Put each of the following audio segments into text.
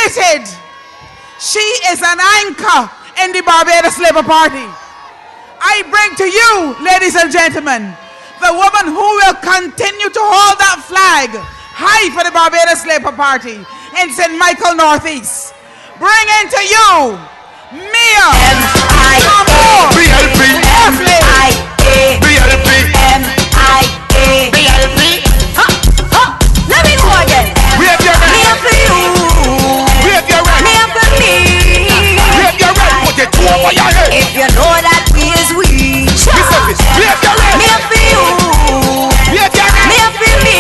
committed. She is an anchor in the Barbados Labour Party. I bring to you, ladies and gentlemen, the woman who will continue to hold that flag high for the Barbados Labour Party in St. Michael Northeast. Bring into you, Mia BLP Let me go again. Wave your right. Mia for you. Wave your right. Mia for me. Wave your right. Put it over your head. If you know that we is we. Wave your right. Mia for you. Wave your right. Mia for me.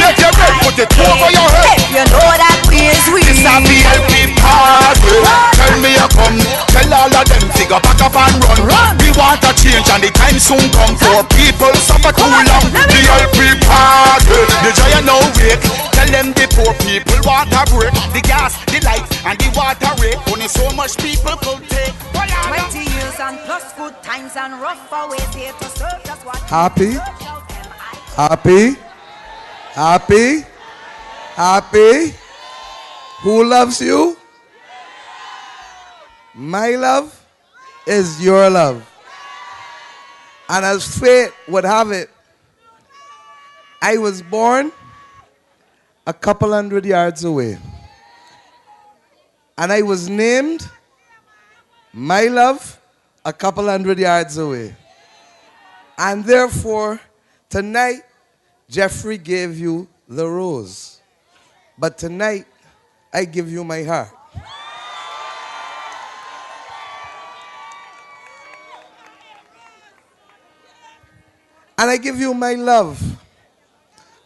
Wave your right. Put it over your head. If you know that we is we. This a BLP party. Tell me you come. Tell all of them figure back up and run. We want a change and the time soon come. For people suffer too long. BLP party. The giant now wake. Tell them the poor people water break. The gas, the light and the water rate. Only so much people could take. 20 years and plus good times and rough always here to serve. That's what Happy? Happy? Happy? Happy? Who loves you? My love is your love. And as fate would have it, I was born a couple 100 yards away. And I was named my love a couple 100 yards away. And therefore, tonight, Jeffrey gave you the rose. But tonight, I give you my heart. And I give you my love.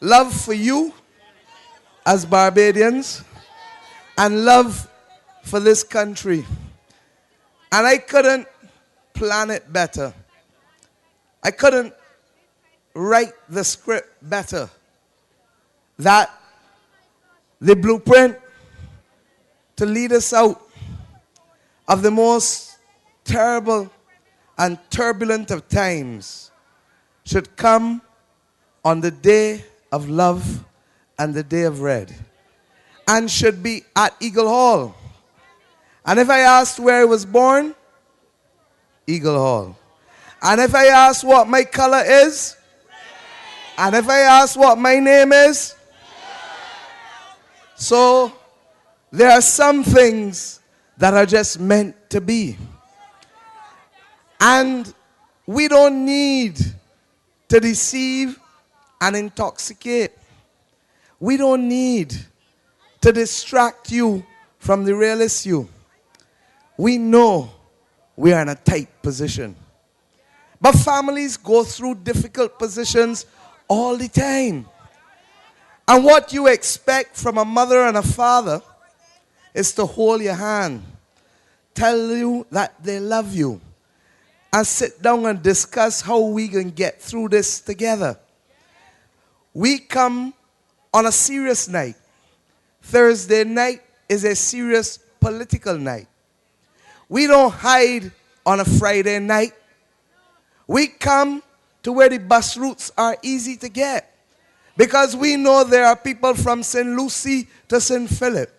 Love for you as Barbadians and love for this country. And I couldn't plan it better. I couldn't write the script better. That the blueprint to lead us out of the most terrible and turbulent of times should come on the day of love and the day of red, and should be at Eagle Hall. And if I asked where I was born, Eagle Hall. And if I asked what my color is, and if I asked what my name is, so there are some things that are just meant to be. And we don't need to deceive and intoxicate. We don't need to distract you from the real issue. We know we are in a tight position. But families go through difficult positions all the time. And what you expect from a mother and a father is to hold your hand, tell you that they love you, and sit down and discuss how we can get through this together. We come on a serious night. Thursday night is a serious political night. We don't hide on a Friday night. We come to where the bus routes are easy to get, because we know there are people from St. Lucie to St. Philip,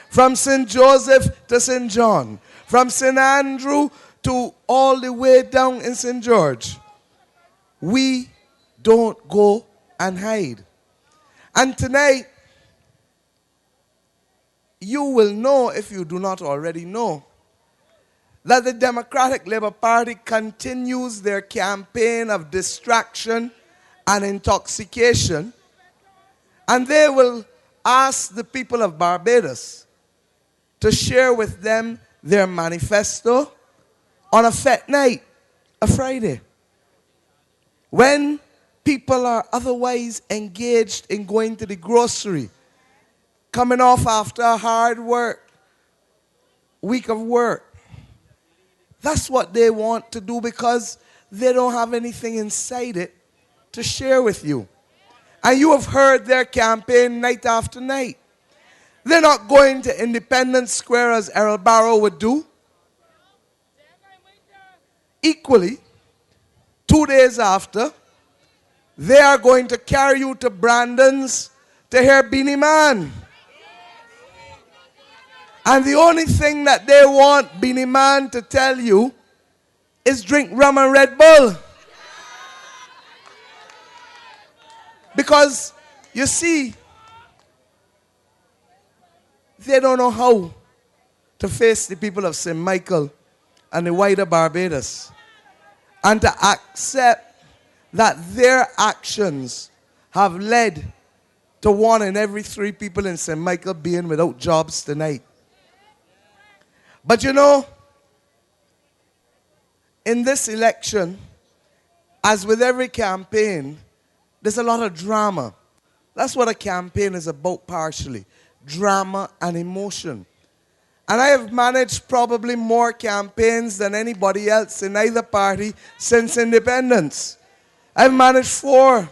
from St. Joseph to St. John, from St. Andrew to all the way down in St. George. We don't go and hide. And tonight, you will know, if you do not already know, that the Democratic Labour Party continues their campaign of distraction and intoxication, and they will ask the people of Barbados to share with them their manifesto on a fete night, a Friday, when people are otherwise engaged in going to the grocery, coming off after a hard week of work. That's what they want to do, because they don't have anything inside it to share with you. And you have heard their campaign night after night. They're not going to Independence Square as Errol Barrow would do. Equally, 2 days after, they are going to carry you to Brandon's to hear Beanie Man. And the only thing that they want Beanie Man to tell you is drink rum and Red Bull. Because, you see, they don't know how to face the people of St. Michael and the wider Barbados, and to accept that their actions have led to 1 in every 3 people in St. Michael being without jobs tonight. But you know, in this election, as with every campaign, there's a lot of drama. That's what a campaign is about partially. Drama and emotion. And I have managed probably more campaigns than anybody else in either party since independence. I've managed 4.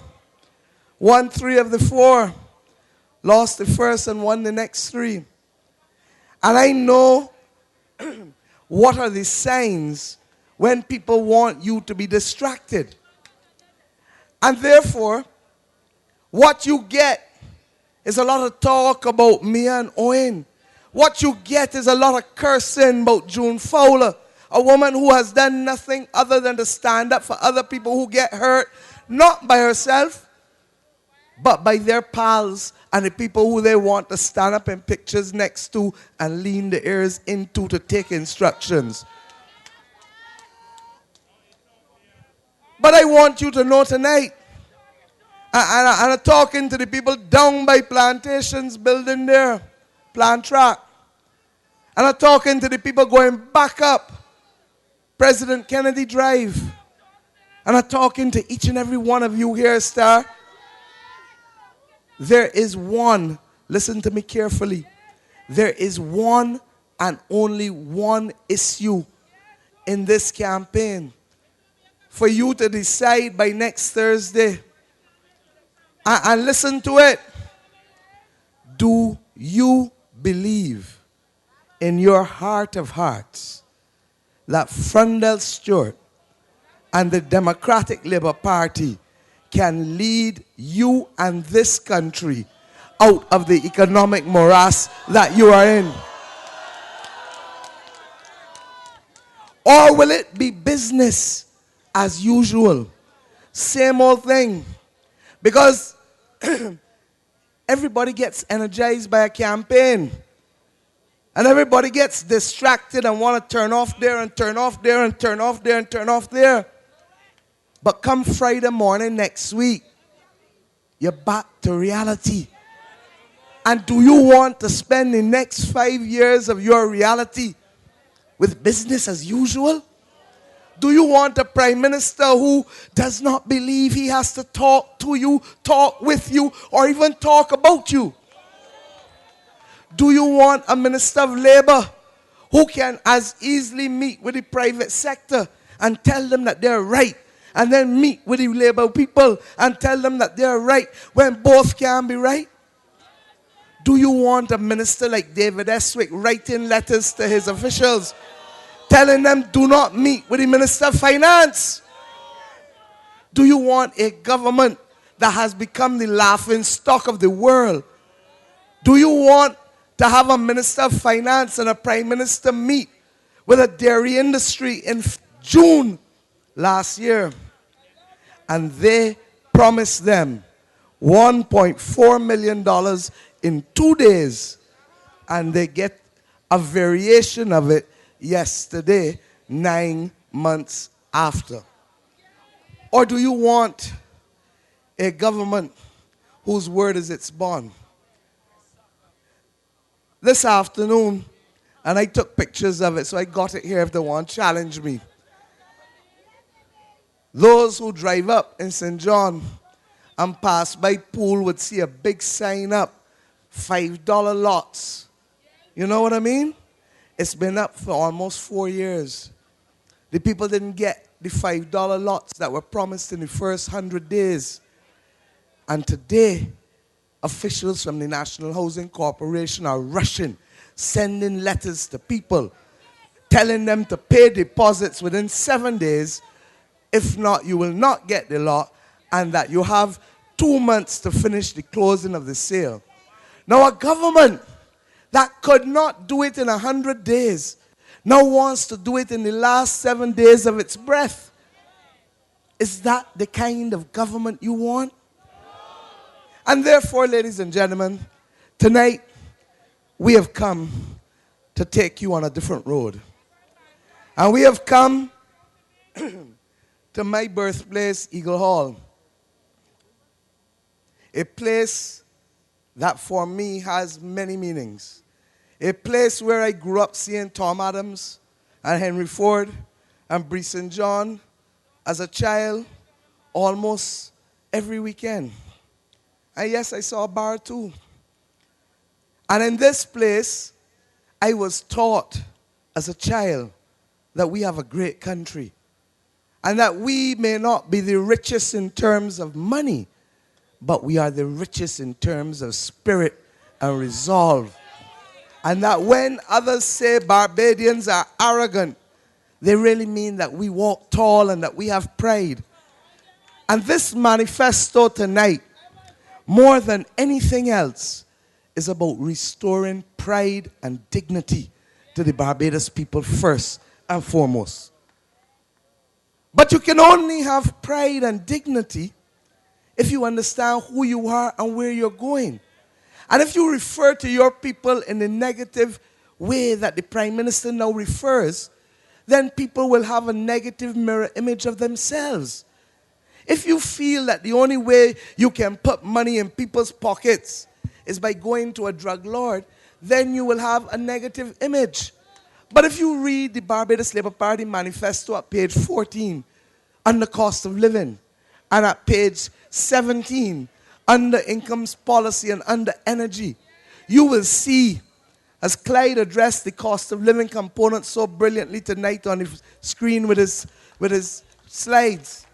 Won 3 of the 4. Lost the first and won the next 3. And I know what are the signs when people want you to be distracted. And therefore, what you get is a lot of talk about me and Owen. What you get is a lot of cursing about June Fowler, a woman who has done nothing other than to stand up for other people who get hurt, not by herself, but by their pals and the people who they want to stand up in pictures next to and lean the ears into to take instructions. But I want you to know tonight, and I'm talking to the people down by Plantations building there, Plant Track. And I'm talking to the people going back up President Kennedy Drive. And I'm talking to each and every one of you here, Star. There is one, listen to me carefully, there is one and only one issue in this campaign for you to decide by next Thursday. And listen to it. Do you believe in your heart of hearts that Frundell Stewart and the Democratic Labour Party can lead you and this country out of the economic morass that you are in? Or will it be business as usual? Same old thing. Because everybody gets energized by a campaign. And everybody gets distracted and want to turn off there and turn off there and turn off there and turn off there. But come Friday morning next week, you're back to reality. And do you want to spend the next 5 years of your reality with business as usual? Do you want a prime minister who does not believe he has to talk to you, talk with you, or even talk about you? Do you want a minister of labor who can as easily meet with the private sector and tell them that they're right, and then meet with the labor people and tell them that they're right when both can be right? Do you want a minister like David Eswick writing letters to his officials telling them do not meet with the Minister of Finance? Do you want a government that has become the laughing stock of the world? Do you want to have a Minister of Finance and a Prime Minister meet with a dairy industry in June last year? And they promised them $1.4 million in 2 days, and they get a variation of it yesterday, 9 months after. Or do you want a government whose word is its bond? This afternoon, and I took pictures of it, so I got it here if they want to challenge me. Those who drive up in St. John and pass by Pool would see a big sign up, $5 lots. You know what I mean? It's been up for almost 4 years. The people didn't get the $5 lots that were promised in the first 100 days. And today, officials from the National Housing Corporation are rushing, sending letters to people, telling them to pay deposits within 7 days. If not, you will not get the lot, and that you have 2 months to finish the closing of the sale. Now, a government that could not do it in 100 days now wants to do it in the last 7 days of its breath. Is that the kind of government you want? And therefore, ladies and gentlemen, tonight we have come to take you on a different road. And we have come to my birthplace, Eagle Hall. A place that for me has many meanings. A place where I grew up seeing Tom Adams and Henry Ford and Bree St. John as a child almost every weekend. And yes, I saw a bar too. And in this place, I was taught as a child that we have a great country. And that we may not be the richest in terms of money, but we are the richest in terms of spirit and resolve. And that when others say Barbadians are arrogant, they really mean that we walk tall and that we have pride. And this manifesto tonight, more than anything else, is about restoring pride and dignity to the Barbados people first and foremost. But you can only have pride and dignity if you understand who you are and where you're going. And if you refer to your people in the negative way that the Prime Minister now refers, then people will have a negative mirror image of themselves. If you feel that the only way you can put money in people's pockets is by going to a drug lord, then you will have a negative image. But if you read the Barbados Labour Party manifesto at page 14, under cost of living, and at page 17, under incomes policy and under energy, you will see, as Clyde addressed the cost of living component so brilliantly tonight on the screen with his slides.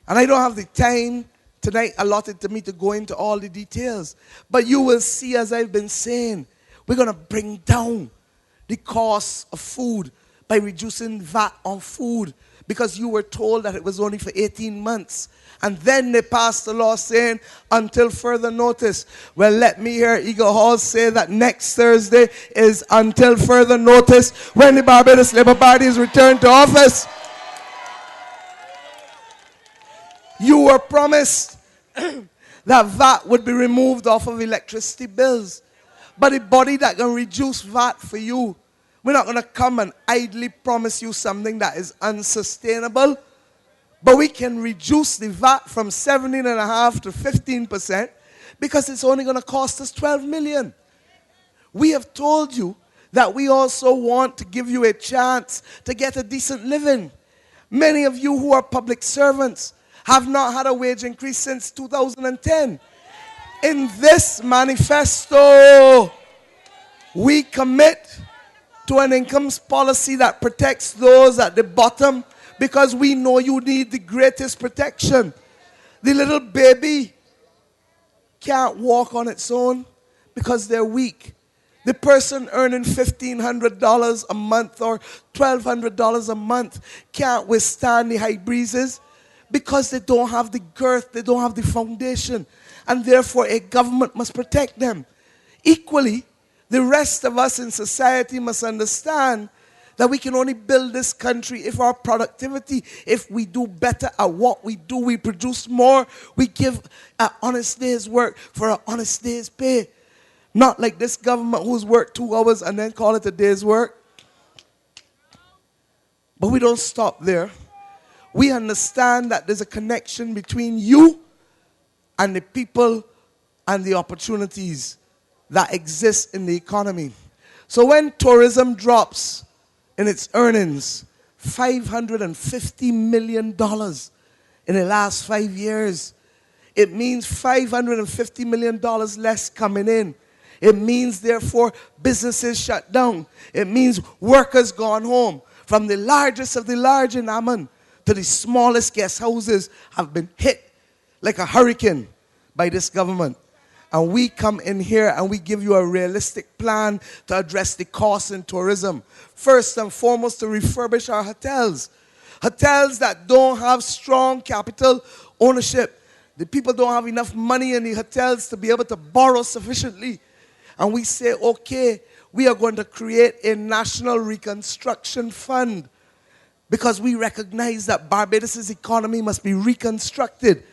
And I don't have the time tonight allotted to me to go into all the details. But you will see, as I've been saying, we're going to bring down the cost of food by reducing VAT on food, because you were told that it was only for 18 months. And then they passed a law saying, until further notice. Well, let me hear Eagle Hall say that next Thursday is until further notice when the Barbados Labour Party is returned to office. You were promised that VAT would be removed off of electricity bills. But the body that can reduce VAT for you, we're not going to come and idly promise you something that is unsustainable. But we can reduce the VAT from 17.5% to 15% because it's only going to cost us 12 million. We have told you that we also want to give you a chance to get a decent living. Many of you who are public servants have not had a wage increase since 2010. In this manifesto, we commit to an incomes policy that protects those at the bottom, because we know you need the greatest protection. The little baby can't walk on its own because they're weak. The person earning $1,500 a month or $1,200 a month can't withstand the high breezes because they don't have the girth, they don't have the foundation, and therefore a government must protect them. Equally, the rest of us in society must understand that we can only build this country if our productivity, if we do better at what we do, we produce more, we give an honest day's work for an honest day's pay. Not like this government who's worked 2 hours and then call it a day's work. But we don't stop there. We understand that there's a connection between you and the people and the opportunities that exist in the economy. So when tourism drops in its earnings, $550 million in the last 5 years, it means $550 million less coming in. It means, therefore, businesses shut down. It means workers gone home. From the largest of the large in Amman to the smallest guest houses have been hit like a hurricane by this government. And we come in here and we give you a realistic plan to address the costs in tourism. First and foremost, to refurbish our hotels. Hotels that don't have strong capital ownership. The people don't have enough money in the hotels to be able to borrow sufficiently. And we say, okay, we are going to create a national reconstruction fund because we recognize that Barbados' economy must be reconstructed.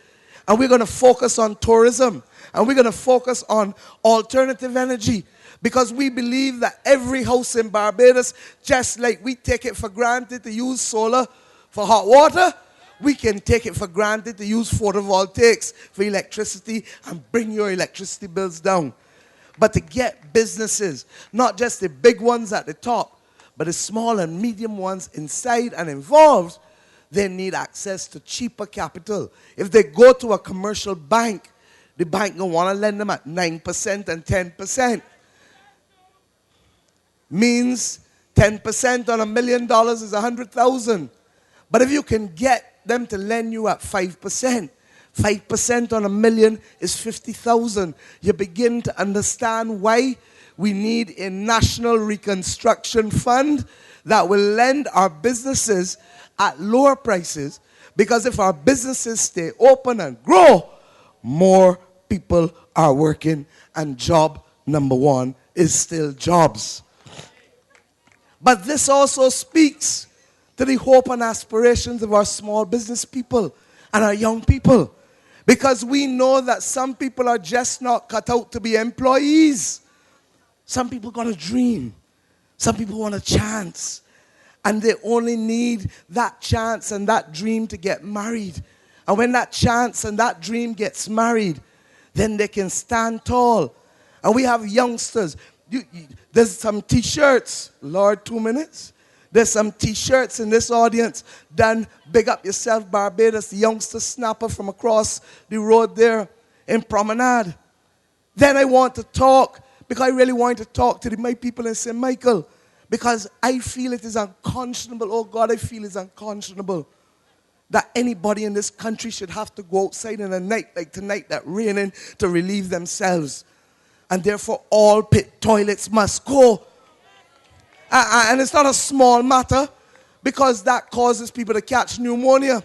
And we're going to focus on tourism. And we're going to focus on alternative energy. Because we believe that every house in Barbados, just like we take it for granted to use solar for hot water, we can take it for granted to use photovoltaics for electricity and bring your electricity bills down. But to get businesses, not just the big ones at the top, but the small and medium ones inside and involved, they need access to cheaper capital. If they go to a commercial bank, the bank will want to lend them at 9% and 10%. Means 10% on $1 million is 100,000. But if you can get them to lend you at 5%, 5% on $1 million is 50,000. You begin to understand why we need a national reconstruction fund that will lend our businesses at lower prices, because if our businesses stay open and grow, more people are working, and job number one is still jobs. But this also speaks to the hope and aspirations of our small business people and our young people, because we know that some people are just not cut out to be employees. Some people got a dream. Some people want a chance. And they only need that chance and that dream to get married. And when that chance and that dream gets married, then they can stand tall. And we have youngsters. There's some T-shirts. Lord, 2 minutes. There's some T-shirts in this audience done Big Up Yourself Barbados, the youngster snapper from across the road there in Promenade. Then I want to talk, because I really want to talk to my people in St. Michael, because I feel it is unconscionable. Oh God, I feel it's unconscionable that anybody in this country should have to go outside in a night like tonight that raining to relieve themselves. And therefore all pit toilets must go. And it's not a small matter, because that causes people to catch pneumonia.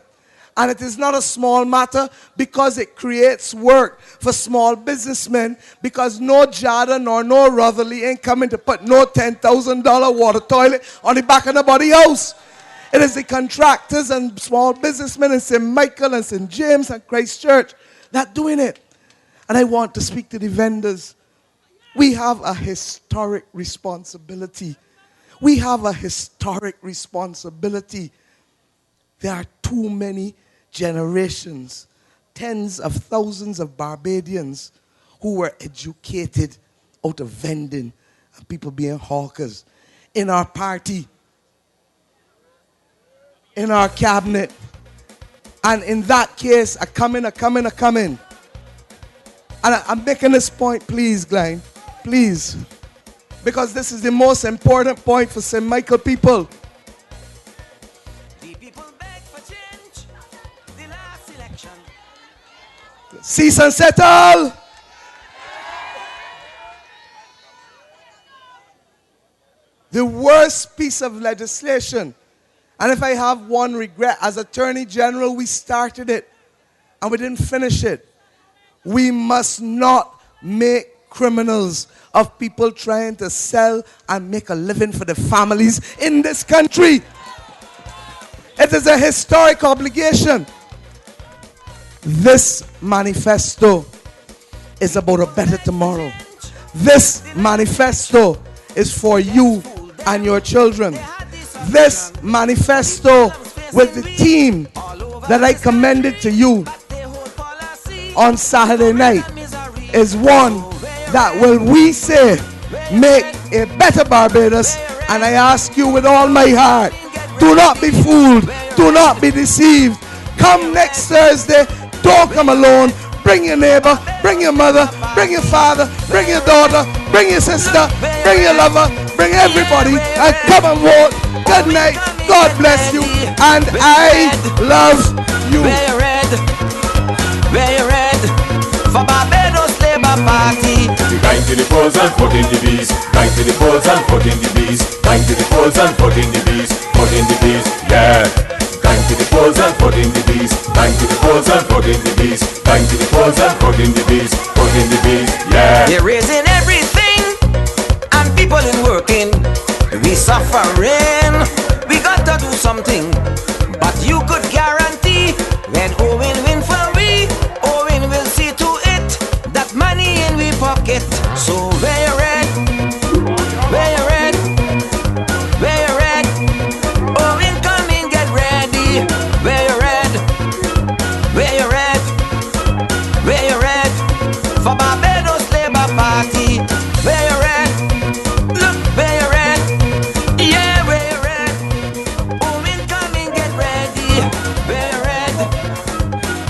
And it is not a small matter because it creates work for small businessmen, because no Jada nor no Rotherly ain't coming to put no $10,000 water toilet on the back of nobody's house. It is the contractors and small businessmen in St. Michael and St. James and Christchurch that doing it. And I want to speak to the vendors. We have a historic responsibility. We have a historic responsibility. There are too many generations, tens of thousands of Barbadians who were educated out of vending and people being hawkers in our party, in our cabinet. And in that case, I come in. And I'm making this point, please, Glenn, please, because this is the most important point for St. Michael people. Cease and settle. The worst piece of legislation, and if I have one regret, as Attorney General, we started it and we didn't finish it. We must not make criminals of people trying to sell and make a living for the families in this country. It is a historic obligation. This manifesto is about a better tomorrow. This manifesto is for you and your children. This manifesto with the team that I commended to you on Saturday night is one that will, we say, make a better Barbados. And I ask you with all my heart, do not be fooled, do not be deceived. Come next Thursday. Don't come alone. Bring your neighbor, bring your mother, bring your father, bring your daughter, bring your sister, bring your lover, bring everybody, and come and vote. Good night. God bless you. And I love you. Where you red? For Barbados Labour Party. Going to the polls and vote in the bees. Going to the polls and vote in the bees. Going to the polls and vote in the bees. Vote in the bees, yeah. Going to the polls and vote in the bees. Going to the polls and vote in the bees. Going to the polls and vote in the bees. Vote in the bees, yeah. They're raising everything. suffering. We got to do something. But you could guarantee when Owen win for we, Owen will see to it that money in we pocket. So where you red? Where you red? Where you red? Owen come in, get ready. Where you red? Where you red? Where you red? For Barbados Labour Party. Where you red? Look, where you red? Yeah, where you red? Owen come in, get ready. Where you red?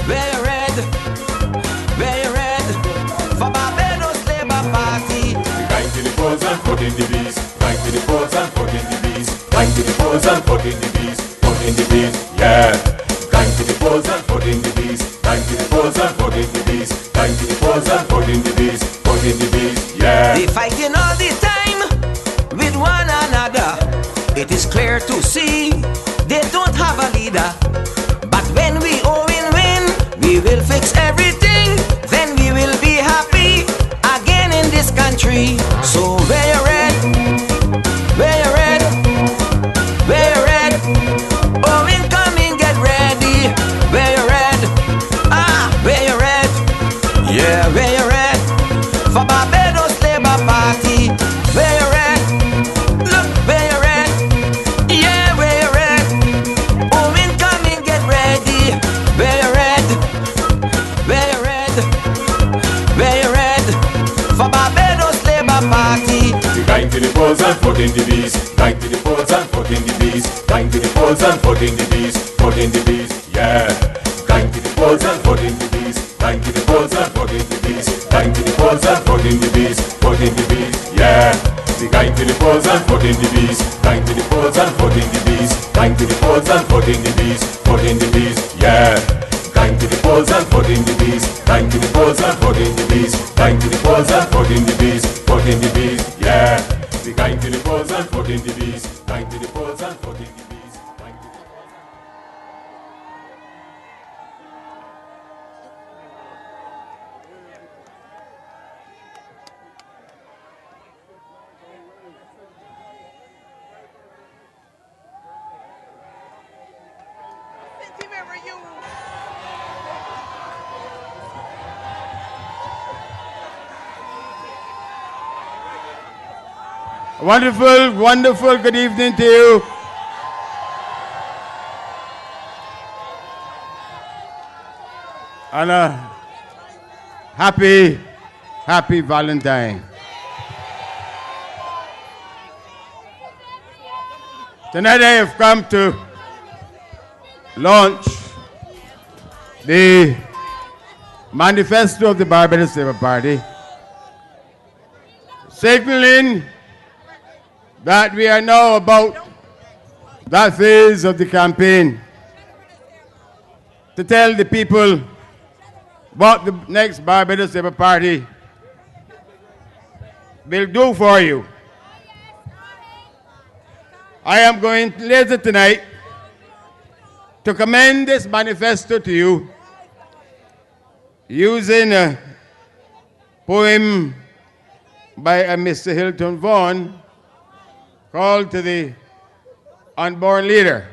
Where you red? Where you red? For Barbados Labour Party. Going to the polls and voting the bees. Going to the polls and voting the bees. Going to the polls and voting the bees. Voting the bees, yeah. Going to the polls and voting the bees. Going to the polls and voting the bees. Going to the polls and voting the bees. Voting the bees, yeah. They fighting all the time with one another. It is clear to see they don't have a leader. But when we Owen win, we will fix everything. Then we will be happy again in this country. So where you red? Where you red? Where you red? Owen come in, get ready. Where you red? Ah, where you red? Yeah, where you red? For Barbados Labour Party. Where you red? Look, where you red? Yeah, where you red? Owen come in, get ready. Where you red? Where you red? Where you red? For Barbados Labour Party. Going to the polls and voting the bees. Going to the polls and voting the bees. Going to the polls and voting the bees. Voting the bees, yeah. Going to the polls and voting the bees. Going to the polls and voting the bees. Going to the polls and voting the bees. Voting the bees, yeah. Going to the polls and voting the bees. Going to the polls and voting the bees. Going to the polls and voting the bees. Voting the bees, yeah. Going to the polls and voting the bees. Going to the polls and voting the bees. Going to the polls and voting the bees. Voting the bees, yeah. Going to the polls and voting the bees. Going to the polls and voting the bees. Going to the Wonderful, wonderful good evening to you. And a happy Valentine. Tonight I have come to launch the manifesto of the Barbados Labour Party, signaling that we are now about that phase of the campaign to tell the people what the next Barbados Labour Party will do for you. I am going later tonight to commend this manifesto to you using a poem by a Mr. Hilton Vaughan called To the Unborn Leader.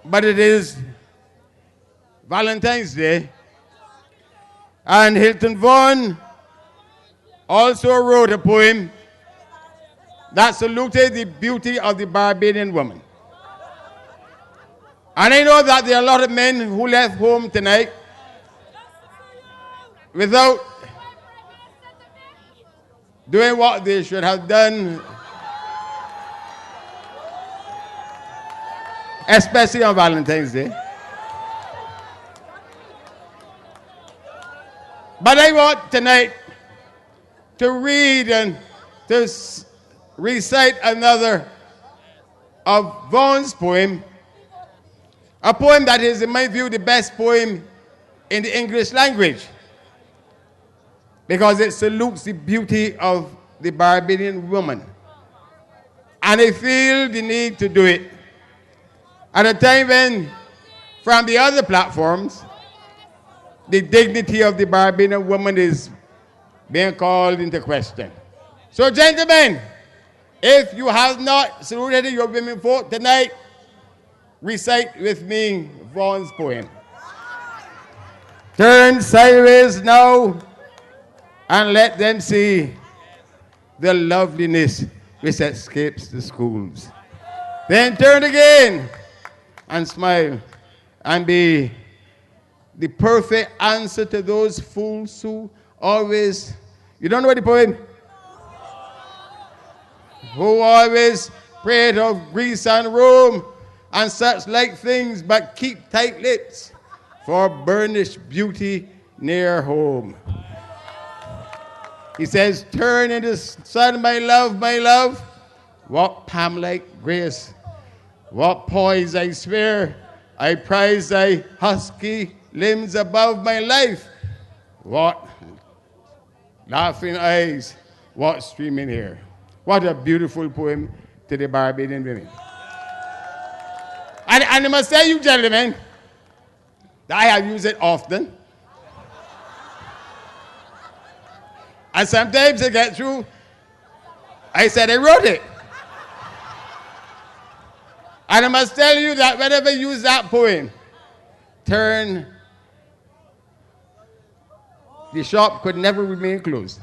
But it is Valentine's Day, and Hilton Vaughan also wrote a poem that saluted the beauty of the Barbadian woman. And I know that there are a lot of men who left home tonight without doing what they should have done, especially on Valentine's Day. But I want tonight to read and to recite another of Vaughan's poem, a poem that is, in my view, the best poem in the English language, because it salutes the beauty of the Barbadian woman. And I feel the need to do it at a time when, from the other platforms, the dignity of the Barbadian woman is being called into question. So, gentlemen, If you have not saluted your women folk tonight, recite with me Vaughn's poem. Turn sideways now and let them see the loveliness which escapes the schools. Then turn again and smile and be the perfect answer to those fools who always, you don't know the poem? Who always prate of Greece and Rome and such like things, but keep tight lips for burnished beauty near home. He says, turn in the sun, my love, what palm-like grace, what poise I swear, I prize thy husky limbs above my life, what laughing eyes, what streaming hair. What a beautiful poem to the Barbadian women. And I must tell you, gentlemen, that I have used it often. And sometimes I get through, I said I wrote it. And I must tell you that whenever I use that poem, turn, the shop could never remain closed.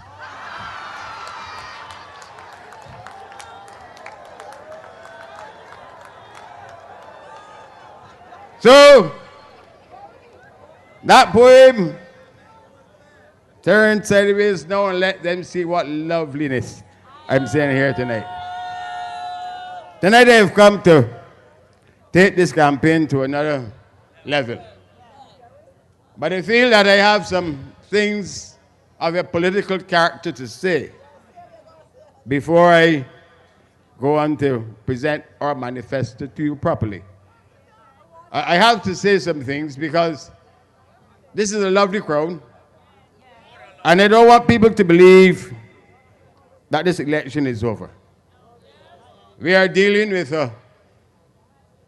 So, that poem, turn sideways now and let them see what loveliness I'm saying here tonight. Tonight I have come to take this campaign to another level. But I feel that I have some things of a political character to say before I go on to present our manifesto to you properly. I have to say some things because this is a lovely crowd, and I don't want people to believe that this election is over. We are dealing with a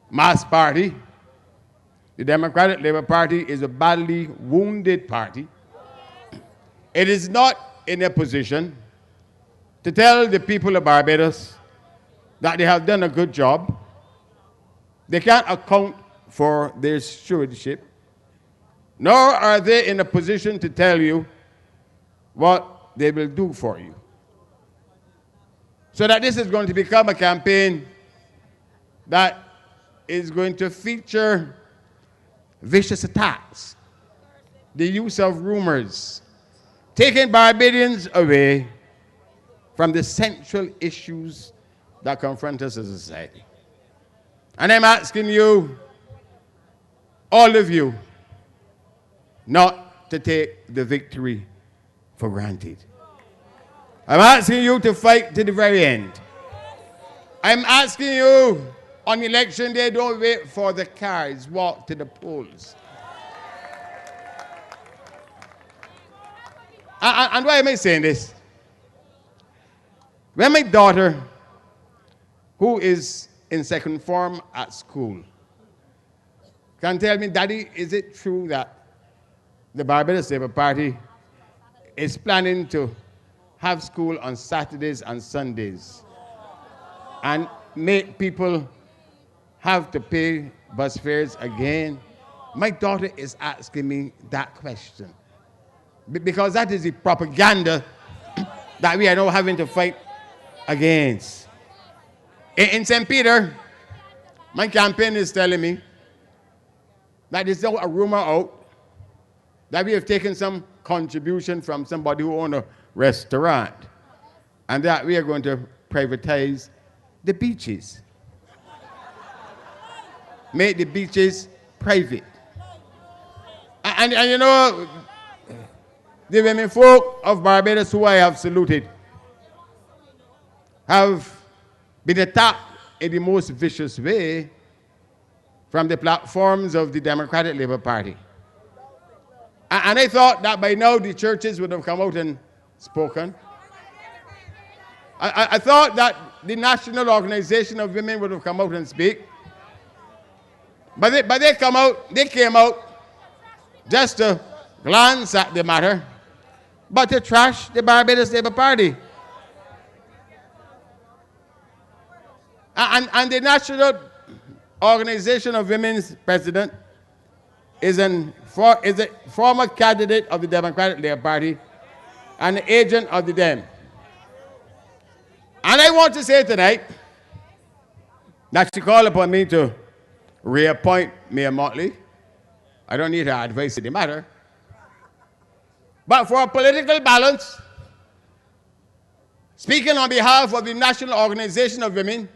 mass party. The Democratic Labour Party is a badly wounded party. It is not in a position to tell the people of Barbados that they have done a good job. They can't account for their stewardship, nor are they in a position to tell you what they will do for you. So that this is going to become a campaign that is going to feature vicious attacks, the use of rumors, taking Barbadians away from the central issues that confront us as a society. And I'm asking you, all of you, not to take the victory for granted. I'm asking you to fight to the very end. I'm asking you, on election day, don't wait for the cards, walk to the polls. And why am I saying this? When my daughter, who is in second form at school, can tell me, Daddy, is it true that the Barbados Labour Party is planning to have school on Saturdays and Sundays and make people have to pay bus fares again? My daughter is asking me that question because that is the propaganda that we are now having to fight against. In St. Peter, my campaign is telling me that there's now a rumor out that we have taken some contribution from somebody who owns a restaurant and that we are going to privatize the beaches. Make the beaches private. And you know, the women folk of Barbados who I have saluted have been attacked in the most vicious way from the platforms of the Democratic Labour Party. And I thought that by now the churches would have come out and spoken. I thought that the National Organization of Women would have come out and speak. But they came out just to glance at the matter, but to trash the Barbados Labour Party. And the National Organization of Women's president is a former candidate of the Democratic Labour Party and an agent of the Dem. And I want to say tonight that she called upon me to reappoint Mayor Motley. I don't need her advice in the matter. But for a political balance, speaking on behalf of the National Organization of Women,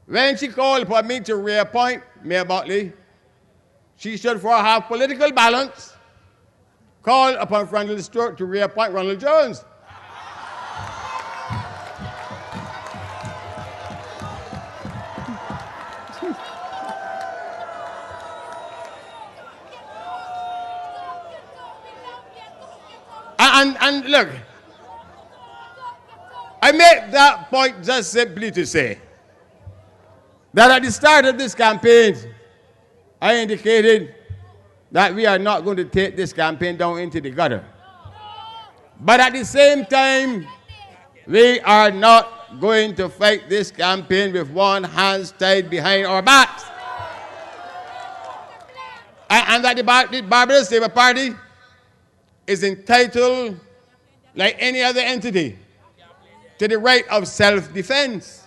when she called upon me to reappoint Mayor Motley, she should, for have political balance, call upon Ronald Stewart to reappoint Ronald Jones. And look, I make that point just simply to say that at the start of this campaign, I indicated that we are not going to take this campaign down into the gutter. But at the same time, we are not going to fight this campaign with one hand tied behind our backs. And that the Barbados Labour Party is entitled, like any other entity, to the right of self-defense.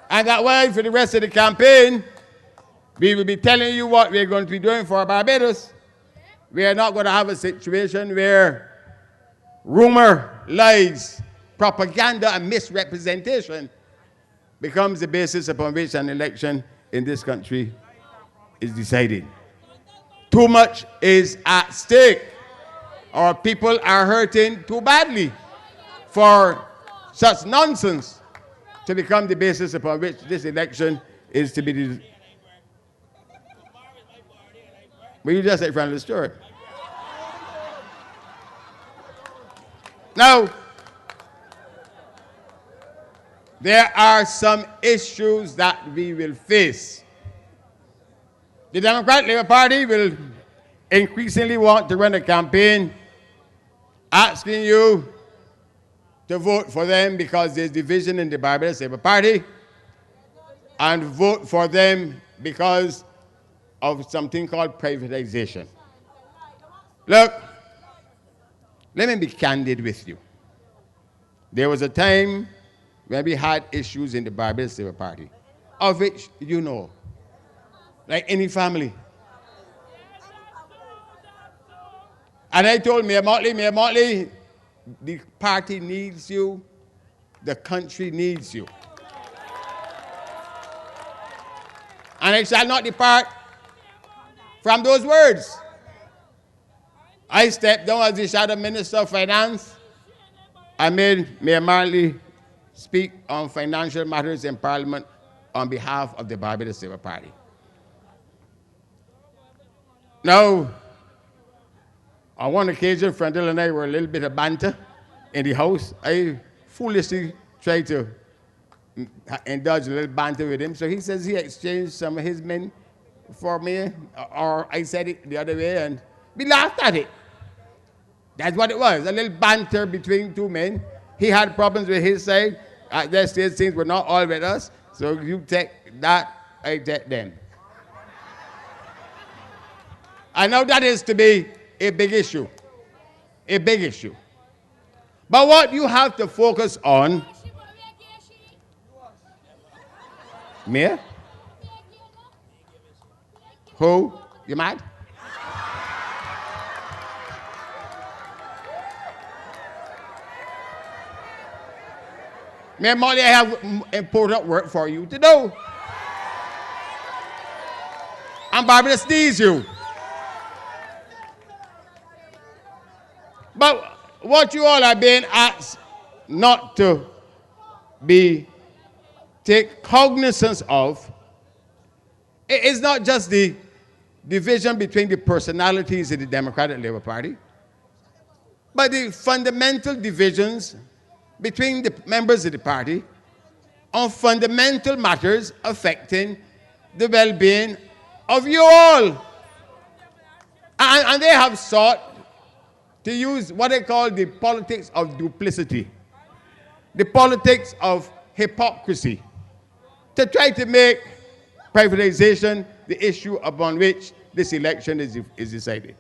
And that way, for the rest of the campaign, we will be telling you what we're going to be doing for Barbados. We are not going to have a situation where rumor, lies, propaganda, and misrepresentation becomes the basis upon which an election in this country is decided. Too much is at stake. Our people are hurting too badly for such nonsense to become the basis upon which this election is to be. Will you just say Ronald Stewart? Now, there are some issues that we will face. The Democratic Labour Party will increasingly want to run a campaign asking you to vote for them because there's division in the Barbados Labour Party, and vote for them because of something called privatization. Look, let me be candid with you. There was a time when we had issues in the Barbados Labour Party, of which you know, like any family. And I told Mayor Motley, the party needs you, the country needs you. And I shall not depart from those words. I stepped down as the Shadow Minister of Finance. I made Mayor Motley speak on financial matters in Parliament on behalf of the Barbados Labour Party. Now, on one occasion, Frendel and I were a little bit of banter in the house. I foolishly tried to indulge a little banter with him. So he says he exchanged some of his men for me, or I said it the other way, and we laughed at it. That's what it was, a little banter between two men. He had problems with his side. Their state things were not all with us. So you take that, I take them. I know that is to be a big issue. A big issue. But what you have to focus on, Mayor? Who? You mad? Mayor Molly, I have important work for you to do. And Barbados needs you. But what you all are being asked not to take cognizance of, it is not just the division between the personalities in the Democratic Labour Party, but the fundamental divisions between the members of the party on fundamental matters affecting the well-being of you all. And they have sought to use what they call the politics of duplicity, the politics of hypocrisy to try to make privatization the issue upon which this election is decided.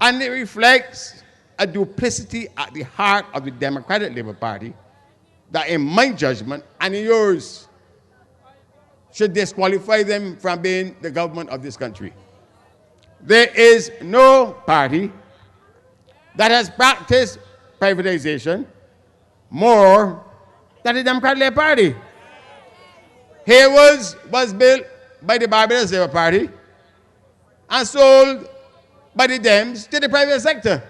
And it reflects a duplicity at the heart of the Democratic Labour Party that, in my judgment and in yours, should disqualify them from being the government of this country. There is no party that has practiced privatization more than the Democratic Labour Party. Here was built by the Barbados Labour Party and sold by the Dems to the private sector.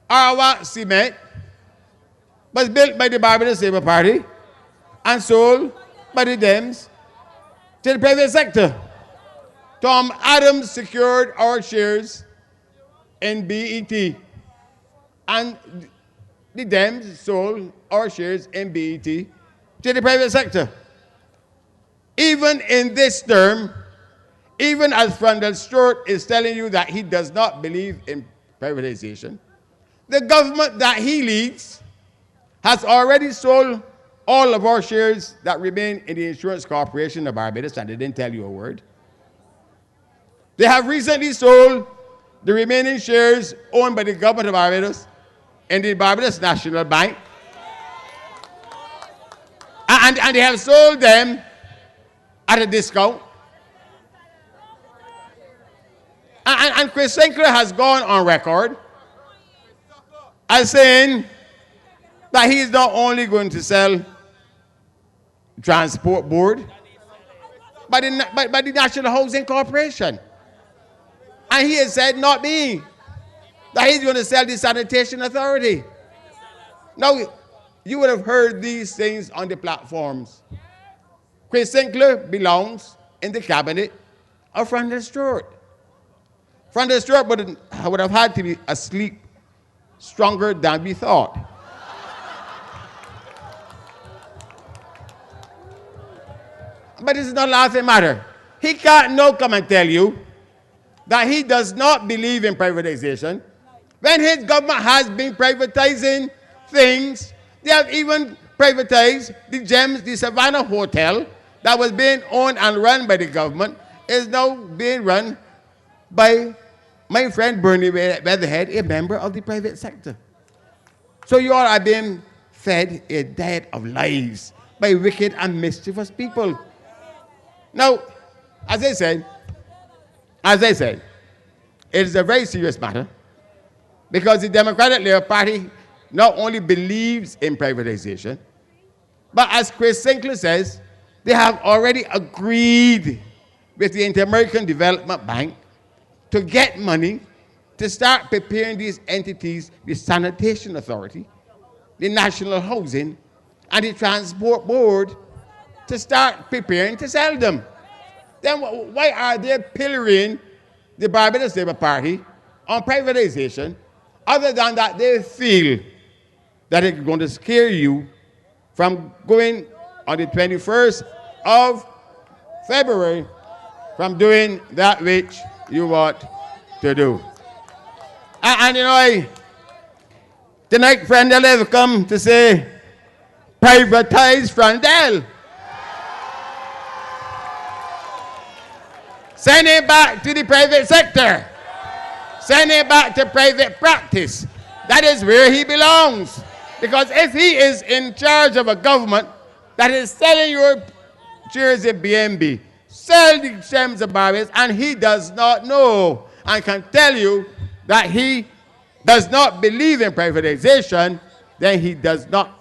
Our cement was built by the Barbados Labour Party and sold by the Dems to the private sector. Tom Adams secured our shares in BET, and the Dems sold our shares in BET to the private sector. Even in this term, even as Frandel Stewart is telling you that he does not believe in privatization, the government that he leads has already sold all of our shares that remain in the Insurance Corporation of Barbados, and they didn't tell you a word. They have recently sold the remaining shares owned by the government of Barbados in the Barbados National Bank. And they have sold them at a discount. And Chris Sinclair has gone on record as saying that he is not only going to sell Transport Board, but the National Housing Corporation. And he has said, not me, that he's going to sell the Sanitation Authority. Now, you would have heard these things on the platforms. Chris Sinclair belongs in the cabinet of Frandel Stewart. Frandel Stewart would have had to be asleep stronger than we thought. But this is not a laughing matter. He can't now come and tell you that he does not believe in privatization when his government has been privatizing things. They have even privatized the Gems, the Savannah Hotel that was being owned and run by the government is now being run by my friend Bernie Weatherhead, a member of the private sector. So you all are being fed a diet of lies by wicked and mischievous people. Now, as I said, it is a very serious matter because the Democratic Labour Party not only believes in privatization, but as Chris Sinclair says, they have already agreed with the Inter-American Development Bank to get money to start preparing these entities, the Sanitation Authority, the National Housing, and the Transport Board, to start preparing to sell them. Then why are they pillorying the Barbados Labour Party on privatization, other than that they feel that it's going to scare you from going on the 21st of February from doing that which you want to do. And you know, tonight Frandel has come to say, privatize Frandel. Send it back to the private sector. Send it back to private practice. That is where he belongs. Because if he is in charge of a government that is selling your shares in BNB, sell the Gems of Barbados, and he does not know and can tell you that he does not believe in privatization, then he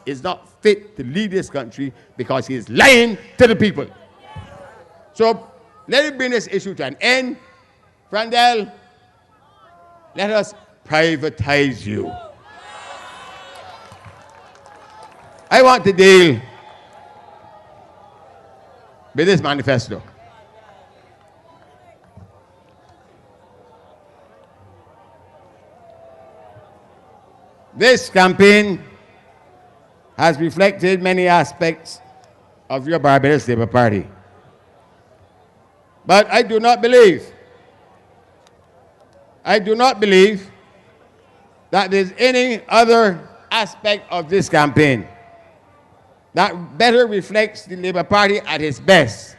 is not fit to lead this country because he is lying to the people. So let it bring this issue to an end. Frandel, let us privatize you. I want to deal with this manifesto. This campaign has reflected many aspects of your Barbados Labour Party. But I do not believe that there's any other aspect of this campaign that better reflects the Labour Party at its best.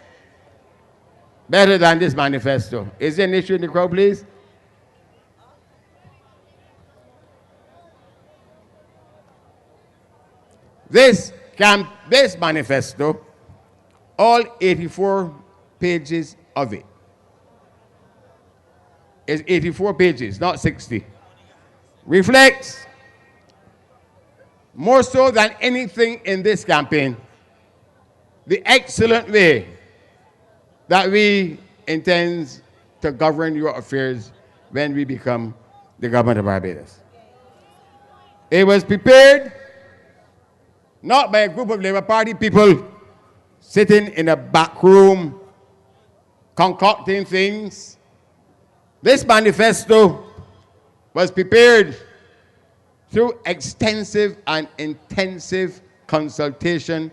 Better than this manifesto. Is there an issue in the crowd, please? This manifesto, all 84 pages of it, is 84 pages, not 60, reflects more so than anything in this campaign the excellent way that we intend to govern your affairs when we become the government of Barbados. It was prepared not by a group of Labour Party people sitting in a back room concocting things. This manifesto was prepared through extensive and intensive consultation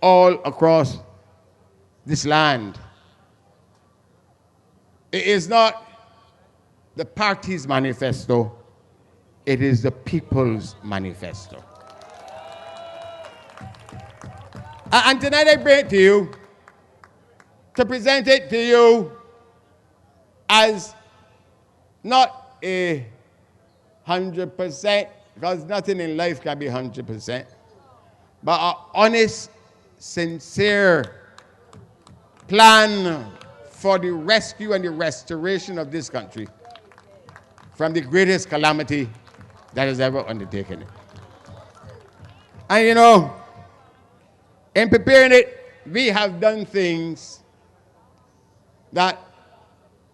all across this land. It is not the party's manifesto, it is the people's manifesto. And tonight I bring it to you to present it to you as not a 100%, because nothing in life can be 100%, but an honest, sincere plan for the rescue and the restoration of this country from the greatest calamity that has ever undertaken it. And you know, in preparing it, we have done things that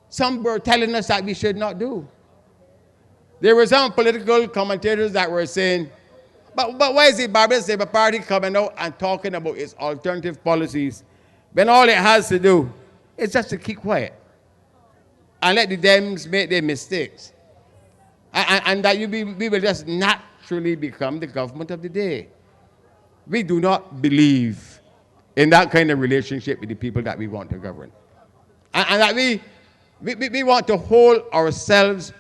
some were telling us that we should not do. There were some political commentators that were saying, but why is the Barbados Labour Party coming out and talking about its alternative policies when all it has to do is just to keep quiet and let the Dems make their mistakes? And that we will just naturally become the government of the day. We do not believe in that kind of relationship with the people that we want to govern. And that we want to hold ourselves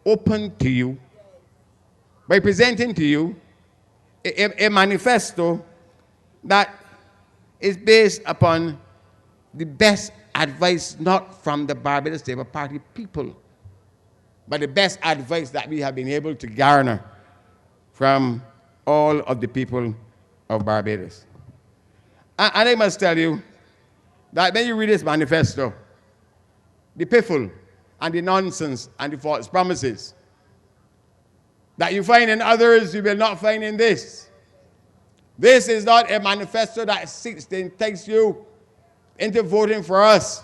open to you by presenting to you a manifesto that is based upon the best advice, not from the Barbados Labour Party people, but the best advice that we have been able to garner from all of the people of Barbados. And I must tell you that when you read this manifesto, the piffle and the nonsense and the false promises that you find in others, you will not find in this. This is not a manifesto that seeks to entice you into voting for us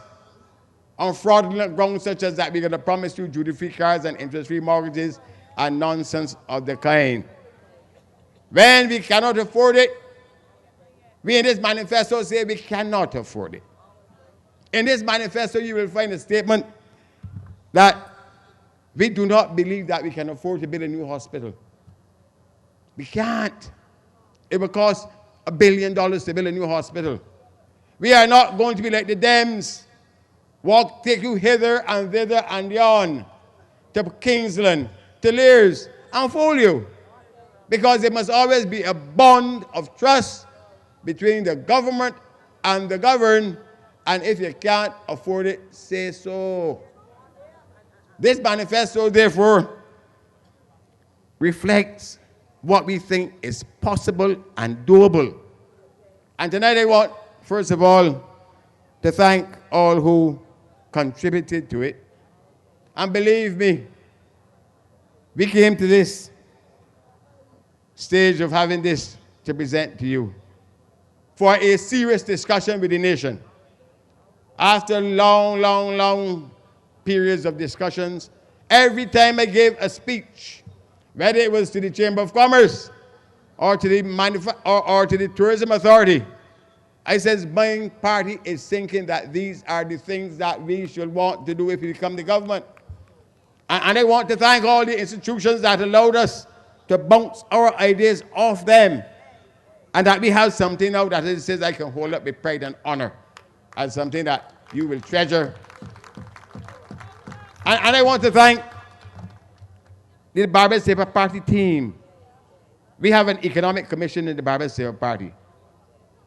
on fraudulent grounds such as that we're going to promise you duty-free cars and interest-free mortgages and nonsense of the kind. When we cannot afford it, we in this manifesto say we cannot afford it. In this manifesto, you will find a statement that we do not believe that we can afford to build a new hospital. We can't. It will cost $1 billion to build a new hospital. We are not going to be like the Dems. Take you hither and thither and yon to Kingsland, to Lears, and fool you. Because there must always be a bond of trust between the government and the governed, and if you can't afford it, say so. This manifesto, therefore, reflects what we think is possible and doable. And tonight I want, first of all, to thank all who contributed to it. And believe me, we came to this stage of having this to present to you for a serious discussion with the nation. After long periods of discussions, every time I gave a speech, whether it was to the Chamber of Commerce or to the Tourism Authority, I says my party is thinking that these are the things that we should want to do if we become the government. And I want to thank all the institutions that allowed us to bounce our ideas off them, and that we have something now that it says I can hold up with pride and honor as something that you will treasure. And I want to thank the Barbados Labour Party team. We have an economic commission in the Barbados Labour Party.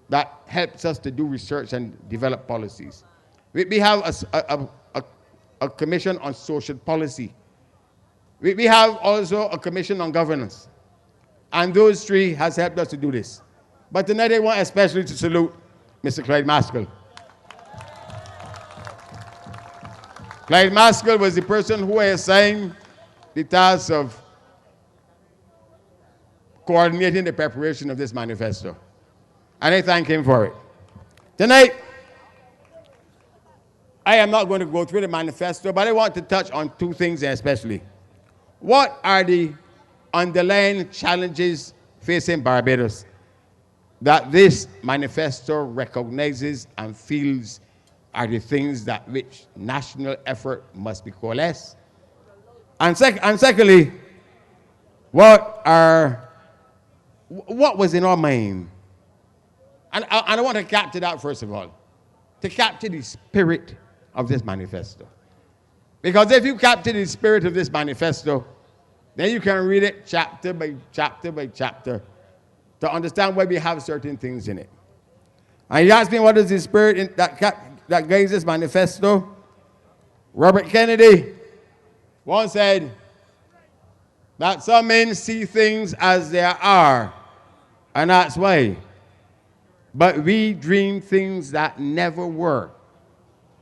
that helps us to do research and develop policies. We have a commission on social policy. We have also a commission on governance. And those three has helped us to do this. But tonight I want especially to salute Mr. Clyde Maskell. Clyde Maskell was the person who I assigned the task of coordinating the preparation of this manifesto. And I thank him for it. Tonight, I am not going to go through the manifesto, but I want to touch on two things especially. What are the underlying challenges facing Barbados that this manifesto recognizes and feels are the things that which national effort must be coalesced? And secondly, what was in our mind? And I want to capture that first of all, to capture the spirit of this manifesto. Because if you capture the spirit of this manifesto, then you can read it chapter by chapter by chapter to understand why we have certain things in it. And you ask me what is the spirit that guides this manifesto? Robert Kennedy once said that some men see things as they are, and that's why. But we dream things that never were,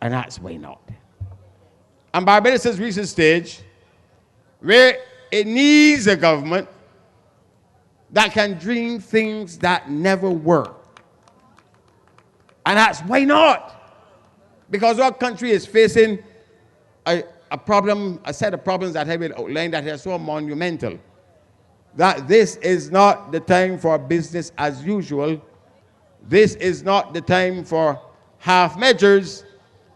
and that's why not. And Barbados has reached a stage where it needs a government that can dream things that never were. And that's why not. Because our country is facing a set of problems that have been outlined that are so monumental that this is not the time for business as usual. This is not the time for half measures.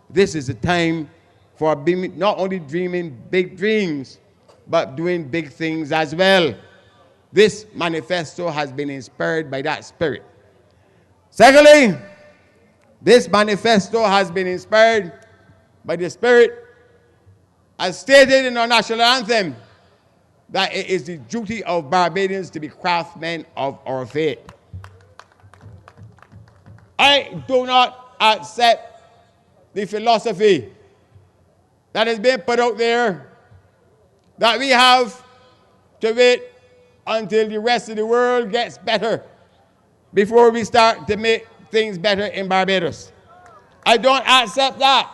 This is the time for not only dreaming big dreams, but doing big things as well. This manifesto has been inspired by that spirit. Secondly, this manifesto has been inspired by the spirit as stated in our national anthem, that it is the duty of Barbadians to be craftsmen of our fate. I do not accept the philosophy that is being put out there that we have to wait until the rest of the world gets better before we start to make things better in Barbados. I don't accept that.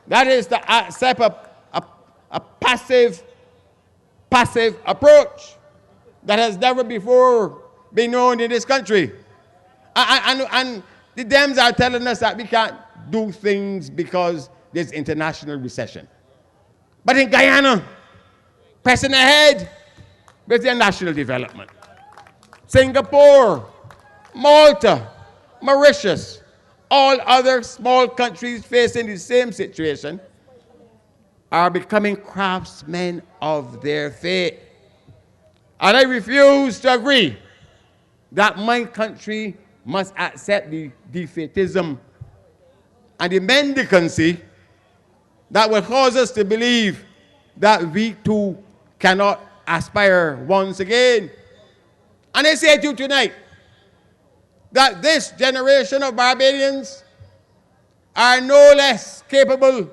That is to accept a passive approach that has never before been known in this country. And the Dems are telling us that we can't do things because there's international recession. But in Guyana, pressing ahead with their national development. Singapore, Malta, Mauritius, all other small countries facing the same situation are becoming craftsmen of their fate. And I refuse to agree that my country must accept the defeatism and the mendicancy that will cause us to believe that we too cannot aspire once again. And I say to you tonight that this generation of Barbadians are no less capable